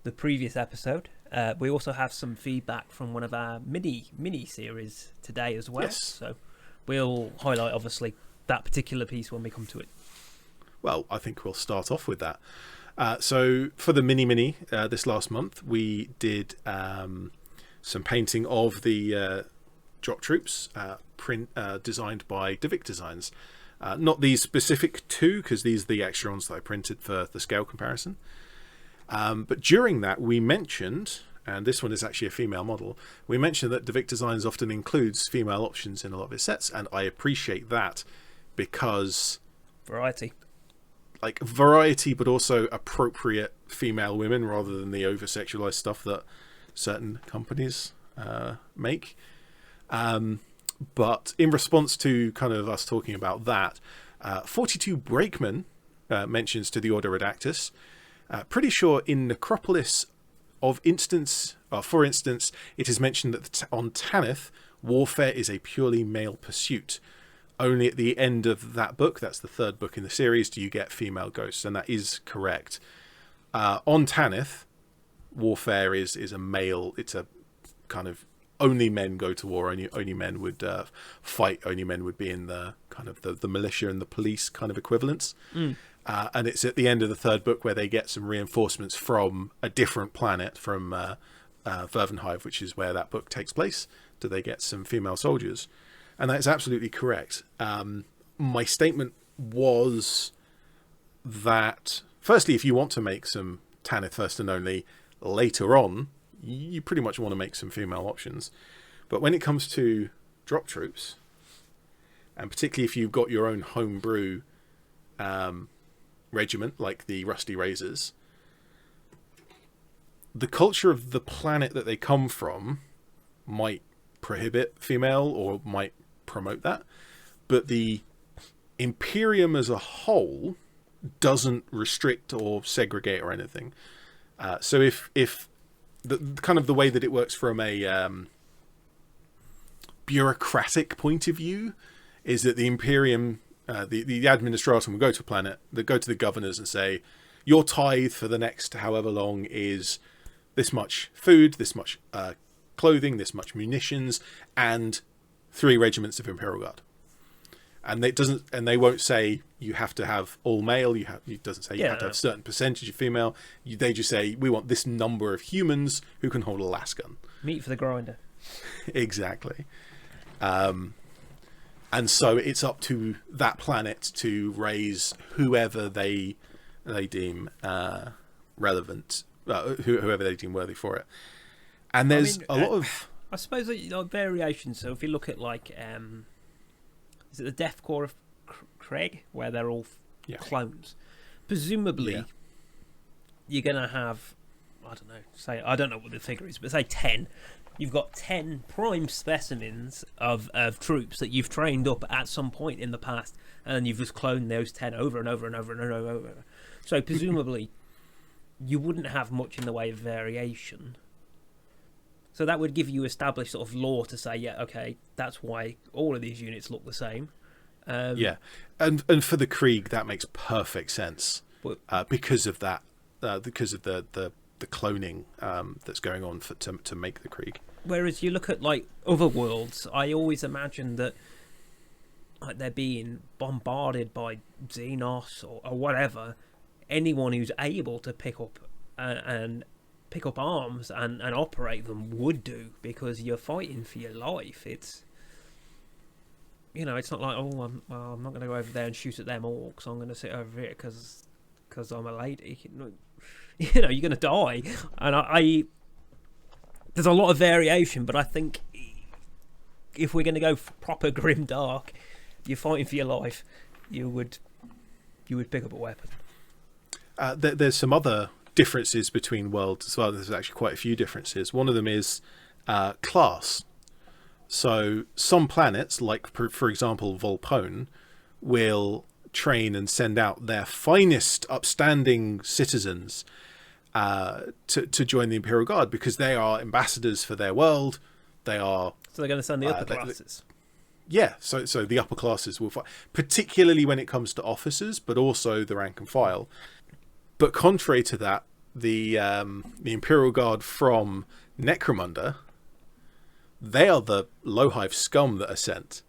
the previous episode We also have some feedback from one of our mini series today as well. Yes. So we'll highlight, obviously, that particular piece when we come to it. Well, I think we'll start off with that. So for the mini this last month, we did some painting of the drop troops, designed by Divic Designs. Not these specific two, because these are the extra ones that I printed for the scale comparison. But during that, we mentioned, and this one is actually a female model, we mentioned that Divic Designs often includes female options in a lot of its sets, and I appreciate that because... Variety. Like variety, but also appropriate female women rather than the over-sexualized stuff that certain companies make. But in response to kind of us talking about that, 42 Brakeman mentions to the Order Redactus, pretty sure in Necropolis for instance, it is mentioned that on Tanith, warfare is a purely male pursuit. Only at the end of that book, that's the third book in the series, do you get female ghosts, and that is correct. On Tanith, warfare is a male, it's a kind of only men go to war, only men would fight, only men would be in the kind of the militia and the police kind of equivalents. And it's at the end of the third book where they get some reinforcements from a different planet, from Vervenhive, which is where that book takes place. Do they get some female soldiers? And that's absolutely correct. My statement was that, firstly, if you want to make some Tanith First and Only later on, you pretty much want to make some female options. But when it comes to drop troops, and particularly if you've got your own homebrew regiment, like the Rusty Razors, the culture of the planet that they come from might prohibit female or might promote that, but the Imperium as a whole doesn't restrict or segregate or anything. So if the kind of the way that it works from a bureaucratic point of view is that the Imperium, the administratum will go to a planet, they go to the governors and say, your tithe for the next however long is this much food, this much clothing, this much munitions, and 3 regiments of Imperial Guard. And they won't say you have to have all male. It doesn't say you have to have a certain percentage of female. They just say we want this number of humans who can hold a las gun. Meat for the grinder. Exactly. And so it's up to that planet to raise whoever they deem relevant, whoever they deem worthy for it. And there's a lot of... I suppose variations. So if you look at like... is it the Death Corps of Craig, where they're all clones? Presumably, you're going to have, I don't know what the figure is, but say 10. You've got 10 prime specimens of troops that you've trained up at some point in the past, and you've just cloned those 10 over and over and over and over. So presumably, you wouldn't have much in the way of variation. So that would give you established sort of lore to say, yeah, okay, that's why all of these units look the same. And for the Krieg, that makes perfect sense because of that, because of the cloning that's going on to make the Krieg. Whereas you look at like other worlds, I always imagine that like they're being bombarded by Xenos or whatever. Anyone who's able to pick up arms and operate them would do, because you're fighting for your life. It's it's not like I'm not going to go over there and shoot at them orcs. I'm going to sit over here because I'm a lady. You're going to die. And there's a lot of variation, but I think if we're going to go proper grim dark, you're fighting for your life. You would pick up a weapon. There's some other differences between worlds as well. There's actually quite a few differences. One of them is class. So some planets, like for example Volpone, will train and send out their finest upstanding citizens to join the Imperial Guard, because they are ambassadors for their world. So they're going to send the upper classes. So the upper classes will fight, particularly when it comes to officers, but also the rank and file. But contrary to that, the Imperial Guard from Necromunda, they are the Lowhive scum that are sent.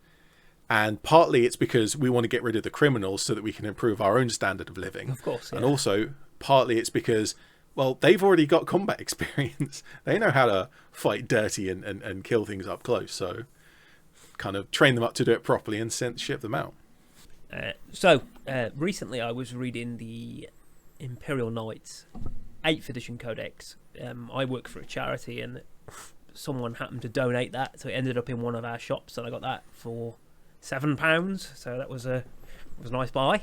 And partly it's because we want to get rid of the criminals so that we can improve our own standard of living. Of course, yeah. And also, partly it's because, well, they've already got combat experience. They know how to fight dirty and kill things up close. So kind of train them up to do it properly and ship them out. Recently I was reading the Imperial Knights 8th edition codex. I work for a charity and someone happened to donate that, so it ended up in one of our shops, and I got that for £7. So that was a nice buy.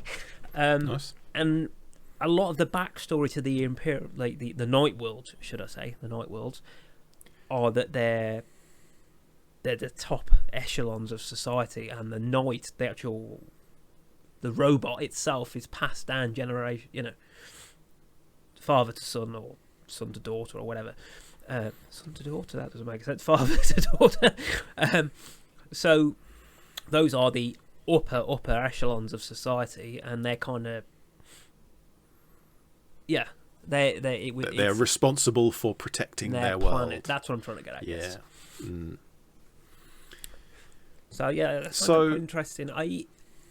Nice. And a lot of the backstory to the Imperial, like the Night Worlds, should I say, the Night Worlds, are that they're the top echelons of society, and the Knight, the robot itself, is passed down generation, father to son or son to daughter or whatever. Son to daughter, that doesn't make sense. Father to daughter. So those are the upper echelons of society, and they're kind of they're responsible for protecting their planet. World. That's what I'm trying to get at. Yeah. Yes. Mm. So yeah, that's quite interesting.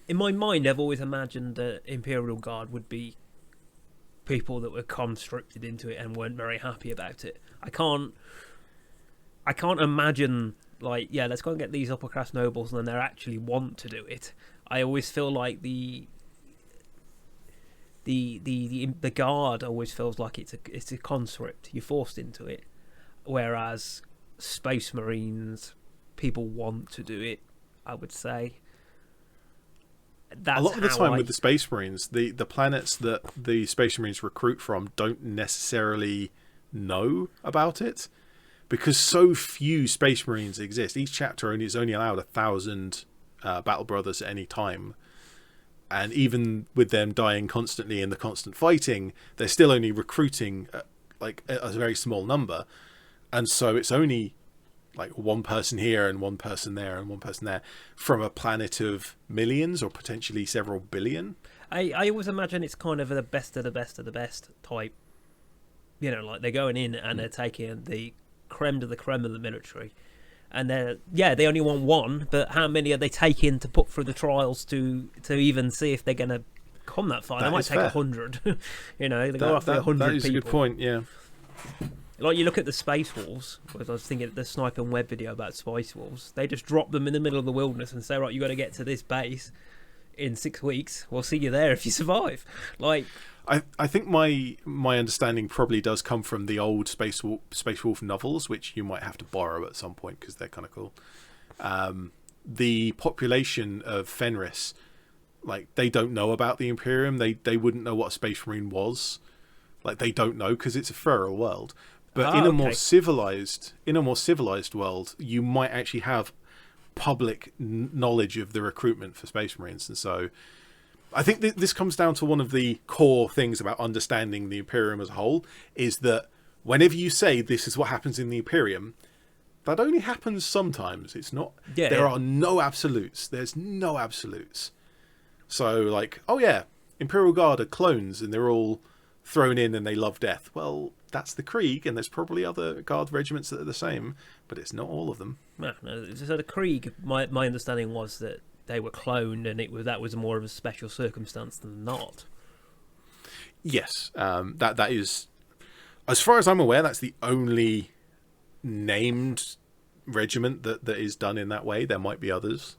In my mind, I've always imagined the Imperial Guard would be people that were conscripted into it and weren't very happy about it. I can't imagine, like, yeah, let's go and get these upper class nobles, and then they actually want to do it. I always feel like the guard always feels like it's a conscript. You're forced into it, whereas Space Marines, people want to do it, I would say. That's a lot of the time with the Space Marines, the planets that the Space Marines recruit from don't necessarily know about it, because so few Space Marines exist. Each chapter is only allowed 1,000 Battle Brothers at any time, and even with them dying constantly in the constant fighting, they're still only recruiting a very small number, and so it's only like one person here and one person there and one person there from a planet of millions or potentially several billion. I always imagine it's kind of the best of the best of the best type. Like they're going in and they're taking the creme of the military, and they only want one, but how many are they taking to put through the trials to even see if they're going to come that far? They might take 100. They go after 100 people. That is a good point. Yeah. Like you look at the Space Wolves, because I was thinking of the Snipe and Web video about Space Wolves. They just drop them in the middle of the wilderness and say, right, you got to get to this base in 6 weeks. We'll see you there if you survive. Like, I think my understanding probably does come from the old Space Wolf novels, which you might have to borrow at some point because they're kind of cool. The population of Fenris, like, they don't know about the Imperium. They wouldn't know what a Space Marine was. Like, they don't know because it's a feral world. But in a more civilized world, you might actually have public knowledge of the recruitment for Space Marines. And so I think this comes down to one of the core things about understanding the Imperium as a whole, is that whenever you say this is what happens in the Imperium, that only happens sometimes. It's not. Yeah, there are no absolutes. There's no absolutes. So, like, oh yeah, Imperial Guard are clones and they're all thrown in and they love death. Well, that's the Krieg, and there's probably other Guard regiments that are the same, but it's not all of them. No. So the Krieg, my understanding was that they were cloned, and that was more of a special circumstance than not. Yes, that is, as far as I'm aware, that's the only named regiment that is done in that way. There might be others.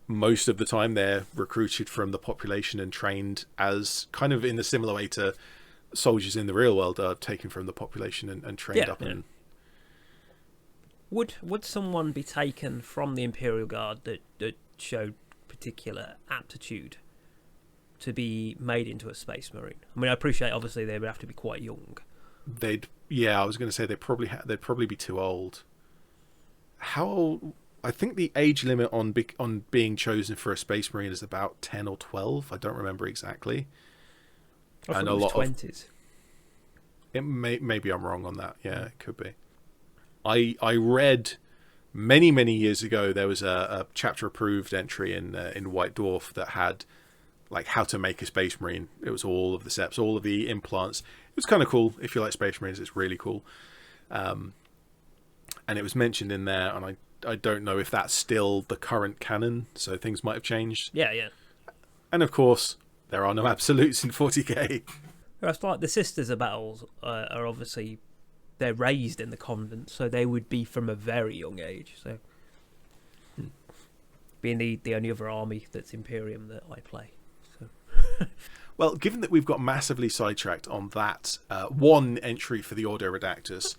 Most of the time they're recruited from the population and trained as kind of in a similar way to soldiers in the real world are taken from the population and trained up. And would someone be taken from the Imperial Guard that showed particular aptitude to be made into a Space Marine? I mean, I appreciate obviously they would have to be quite young. I was going to say they'd probably be too old. How old? I think the age limit on being chosen for a Space Marine is about 10 or 12. I don't remember exactly. I thought it was 20s. Maybe I'm wrong on that. Yeah, it could be. I read many years ago there was a chapter approved entry in White Dwarf that had like how to make a Space Marine. It was all of the steps, all of the implants. It was kind of cool. If you like Space Marines, it's really cool. And it was mentioned in there, and I don't know if that's still the current canon, so things might have changed. Yeah, yeah. And of course, there are no absolutes in 40k. It's like the Sisters of Battles are obviously, they're raised in the convent, so they would be from a very young age. So, being the only other army that's Imperium that I play. So. Well, given that we've got massively sidetracked on that one entry for the Ordo Redactus,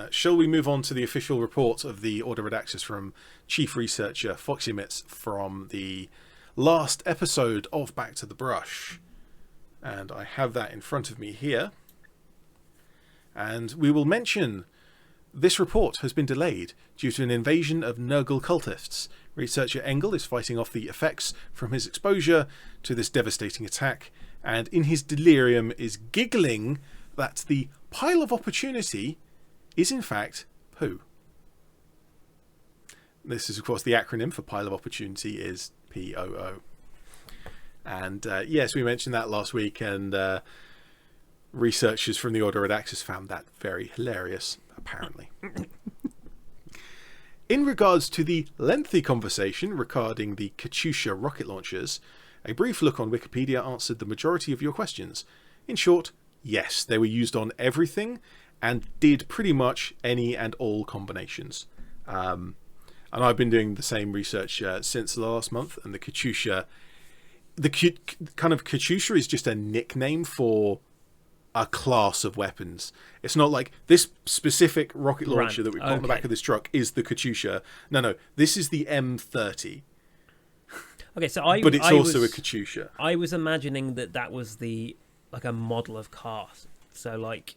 shall we move on to the official report of the Ordo Redactus from Chief Researcher Foxymitz from the last episode of Back to the Brush? And I have that in front of me here. And we will mention this report has been delayed due to an invasion of Nurgle cultists. Researcher Engel is fighting off the effects from his exposure to this devastating attack, and in his delirium is giggling that the pile of opportunity is in fact poo. This is of course the acronym for pile of opportunity is POO. And yes, we mentioned that last week, and researchers from the Order Redactus found that very hilarious, apparently. In regards to the lengthy conversation regarding the Katyusha rocket launchers, a brief look on Wikipedia answered the majority of your questions. In short, yes, they were used on everything and did pretty much any and all combinations. And I've been doing the same research since last month, and the Katyusha, kind of Katyusha is just a nickname for a class of weapons. It's not like this specific rocket launcher that we put on the back of this truck is the Katyusha. No, this is the M30. Okay, so but it's also a Katyusha. I was imagining that was like a model of car. So like,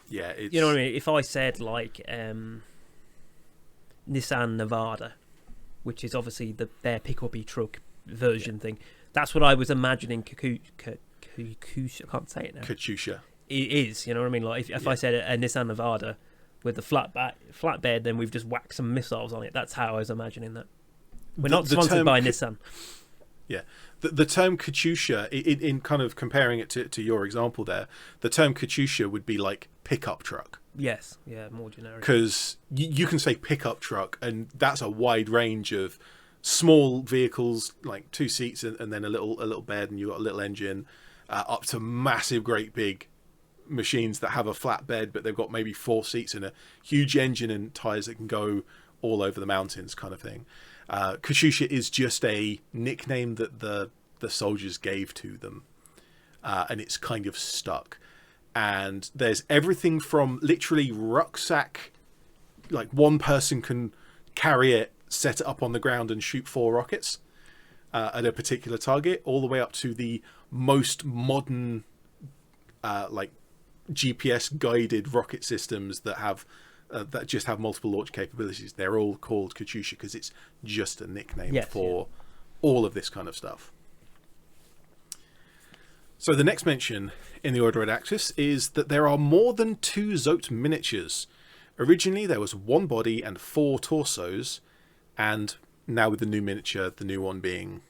yeah, it's, you know what I mean. If I said like Nissan Nevada, which is obviously their pick-up-y truck version thing, that's what I was imagining. Katyusha, I can't say it now. Katyusha. It is, you know what I mean. Like if I said a Nissan Nevada with the flatbed, then we've just whacked some missiles on it. That's how I was imagining that. We're not sponsored by Nissan. Yeah. The term Katyusha, in kind of comparing it to your example there, the term Katyusha would be like pickup truck. Yes, yeah, more generic. Because you can say pickup truck, and that's a wide range of small vehicles, like 2 seats and then a little bed, and you've got a little engine, up to massive, great big machines that have a flat bed, but they've got maybe 4 seats and a huge engine and tires that can go all over the mountains, kind of thing. Katyusha is just a nickname that the soldiers gave to them, and it's kind of stuck. And there's everything from literally rucksack, like one person can carry it, set it up on the ground and shoot 4 rockets at a particular target, all the way up to the most modern like GPS guided rocket systems that have that just have multiple launch capabilities. They're all called Katyusha because it's just a nickname for all of this kind of stuff. So the next mention in the Order Redactus is that there are more than 2 Zote miniatures. Originally there was 1 body and 4 torsos, and now with the new miniature, the new one being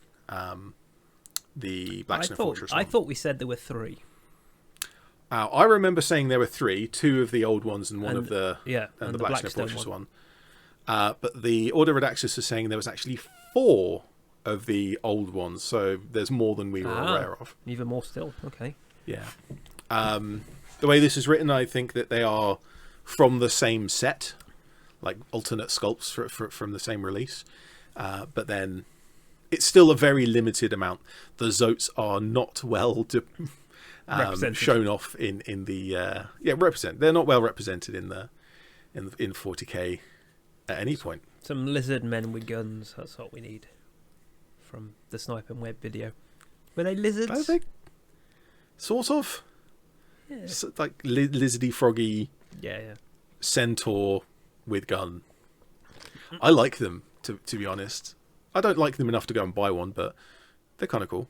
the Blacksmith Fortress one. I thought we said there were 3. I remember saying there were 3, 2 of the old ones and one of the and the Blacksmith Fortress one. But the Order Redactus is saying there was actually 4 of the old ones, so there's more than we were aware of. Even more still, okay. Yeah. The way this is written, I think that they are from the same set, like alternate sculpts from the same release. But then it's still a very limited amount. The Zotes are not well shown off in the they're not well represented in 40k at any point. Some lizard men with guns, that's what we need from the Snipe and Web video. Were they lizards? I think sort of. Yeah. So, like lizardy, froggy centaur with gun. I like them, to be honest. I don't like them enough to go and buy one, but they're kind of cool.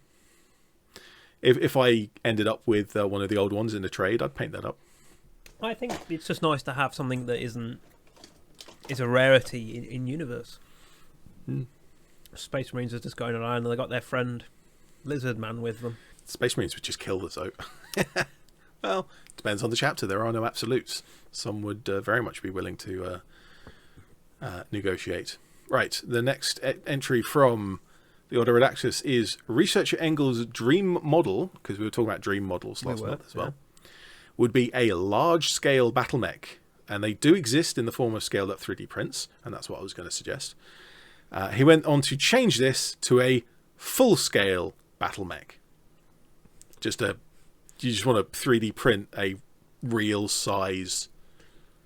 If I ended up with one of the old ones in the trade, I'd paint that up. I think it's just nice to have something that is a rarity in universe. Space Marines are just going around and they got their friend Lizard Man with them. Space Marines would just kill the Zote. Well, depends on the chapter. There are no absolutes. Some would very much be willing to negotiate. Right, the next entry from the Order Redactus is Researcher Engel's dream model, because we were talking about dream models last month as well, would be a large-scale battle mech. And they do exist in the form of scaled-up 3D prints, and that's what I was going to suggest. He went on to change this to a full-scale battle mech. You just want to 3D print a real size.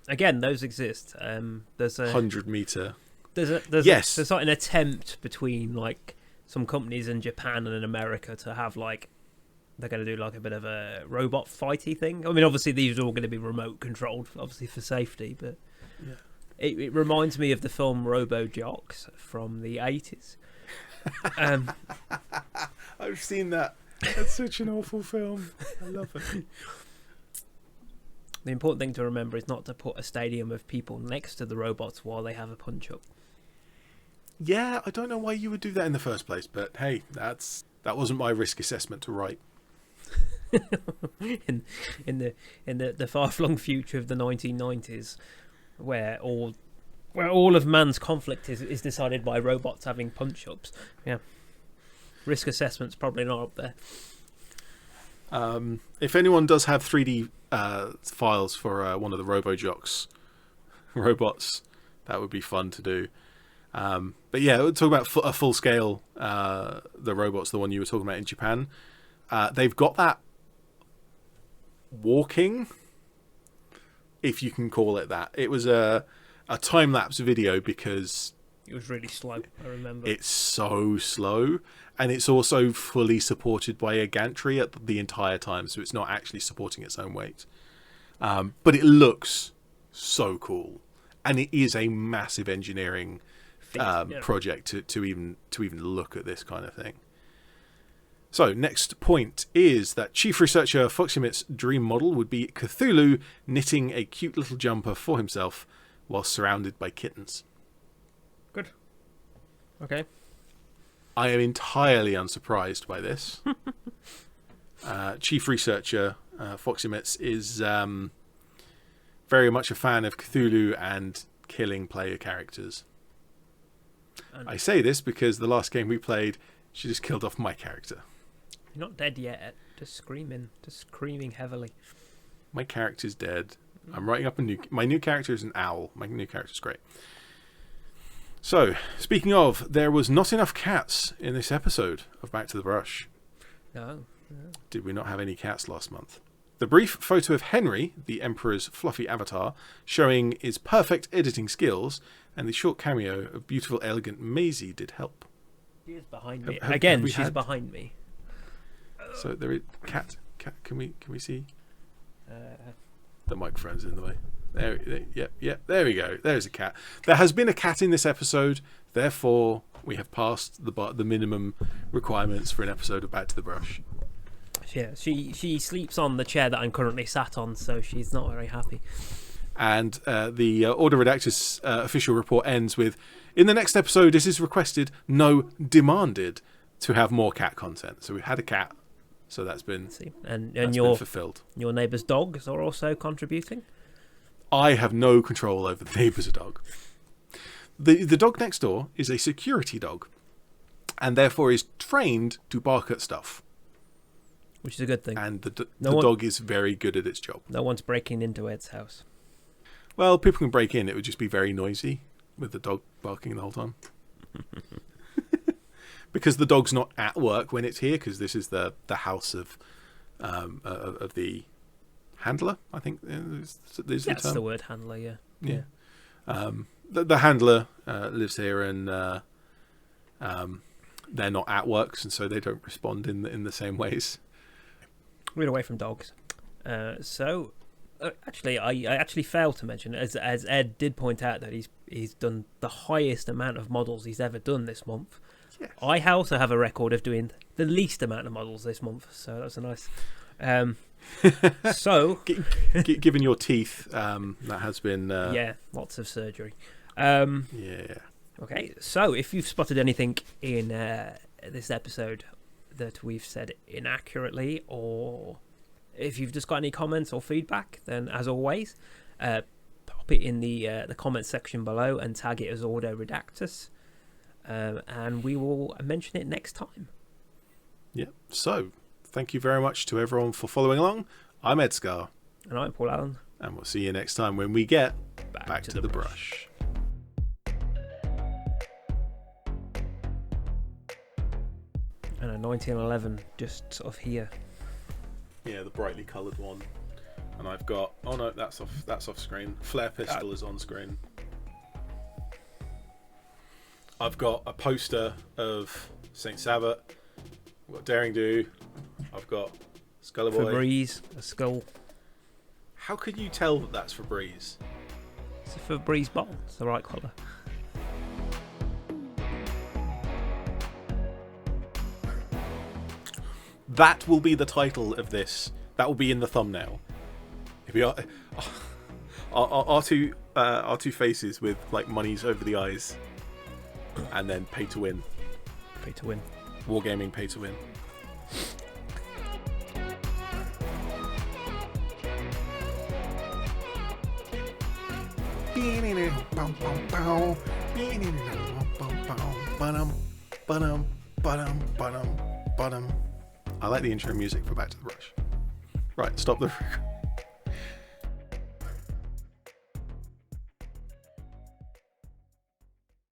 Again, those exist. There's a 100-meter. There's like an attempt between like some companies in Japan and in America to have like they're going to do like a bit of a robot fighty thing. I mean, obviously these are all going to be remote controlled, obviously for safety, but it reminds me of the film Robo Jocks from the 80s. I've seen that. That's such an awful film. I love it. The important thing to remember is not to put a stadium of people next to the robots while they have a punch-up. Yeah, I don't know why you would do that in the first place, but hey, that wasn't my risk assessment to write. in the far-flung future of the 1990s, where all of man's conflict is decided by robots having punch-ups. Yeah, risk assessment's probably not up there. If anyone does have 3D files for one of the RoboJocks robots, that would be fun to do. But yeah, we'll talk about a full scale, the robots, the one you were talking about in Japan. They've got that walking, if you can call it that. It was a time-lapse video because it was really slow, I remember. It's so slow, and it's also fully supported by a gantry at the entire time, so it's not actually supporting its own weight. But it looks so cool, and it is a massive engineering project to even look at this kind of thing. So next point is that Chief Researcher Foxymit's dream model would be Cthulhu knitting a cute little jumper for himself while surrounded by kittens. Good. Okay. I am entirely unsurprised by this. Chief Researcher Foxymits is very much a fan of Cthulhu and killing player characters. I say this because the last game we played, she just killed off my character. You're not dead yet. Just screaming heavily. My character's dead. I'm writing up my new character is an owl. My new character's great. So, speaking of, there was not enough cats in this episode of Back to the Brush. No. Did we not have any cats last month? The brief photo of Henry, the Emperor's fluffy avatar, showing his perfect editing skills, and the short cameo of beautiful, elegant Maisie did help. She is behind me. She's behind me. So there is cat. Can we see? The microphone's in the way. There we go. There's a cat. There has been a cat in this episode. Therefore, we have passed the minimum requirements for an episode of Back to the Brush. Yeah, she sleeps on the chair that I'm currently sat on, so she's not very happy. And the Order Redactus official report ends with, in the next episode, it is requested, no, demanded, to have more cat content. So we've had a cat, so that's been, been fulfilled. Your neighbour's dogs are also contributing? I have no control over the neighbour's dog. The dog next door is a security dog, and therefore is trained to bark at stuff. Which is a good thing. And the dog is very good at its job. No one's breaking into Ed's house. Well, people can break in. It would just be very noisy with the dog barking the whole time. Because the dog's not at work when it's here, because this is the house of the handler, I think. That's the word, handler, yeah. The handler lives here, and they're not at work, and so they don't respond in the same ways. We're away from dogs. Actually, I actually failed to mention, as Ed did point out, that he's done the highest amount of models he's ever done this month. Yes. I also have a record of doing the least amount of models this month, so that's a nice. So, given your teeth, that has been lots of surgery. Yeah. Okay, so if you've spotted anything in this episode that we've said inaccurately, or if you've just got any comments or feedback, then as always, pop it in the comment section below and tag it as Auto Redactus, and we will mention it next time. Yeah. So, thank you very much to everyone for following along. I'm Edgar. And I'm Paul Allen. And we'll see you next time when we get Back to the brush. And a 1911 just sort of here. Yeah, the brightly coloured one. And I've got... Oh no, that's off screen. Flare pistol is on screen. I've got a poster of Saint Sabbath. I've got Daring Do. I've got Scullaboy. Febreze, a skull. How could you tell that that's Febreze? It's a Febreze bottle. It's the right colour. That will be the title of this. That will be in the thumbnail. If we are our two faces with like monies over the eyes, and then Pay to Win. Pay to Win. Wargaming Pay to Win. I like the intro music for Back to the Brush. Right, stop the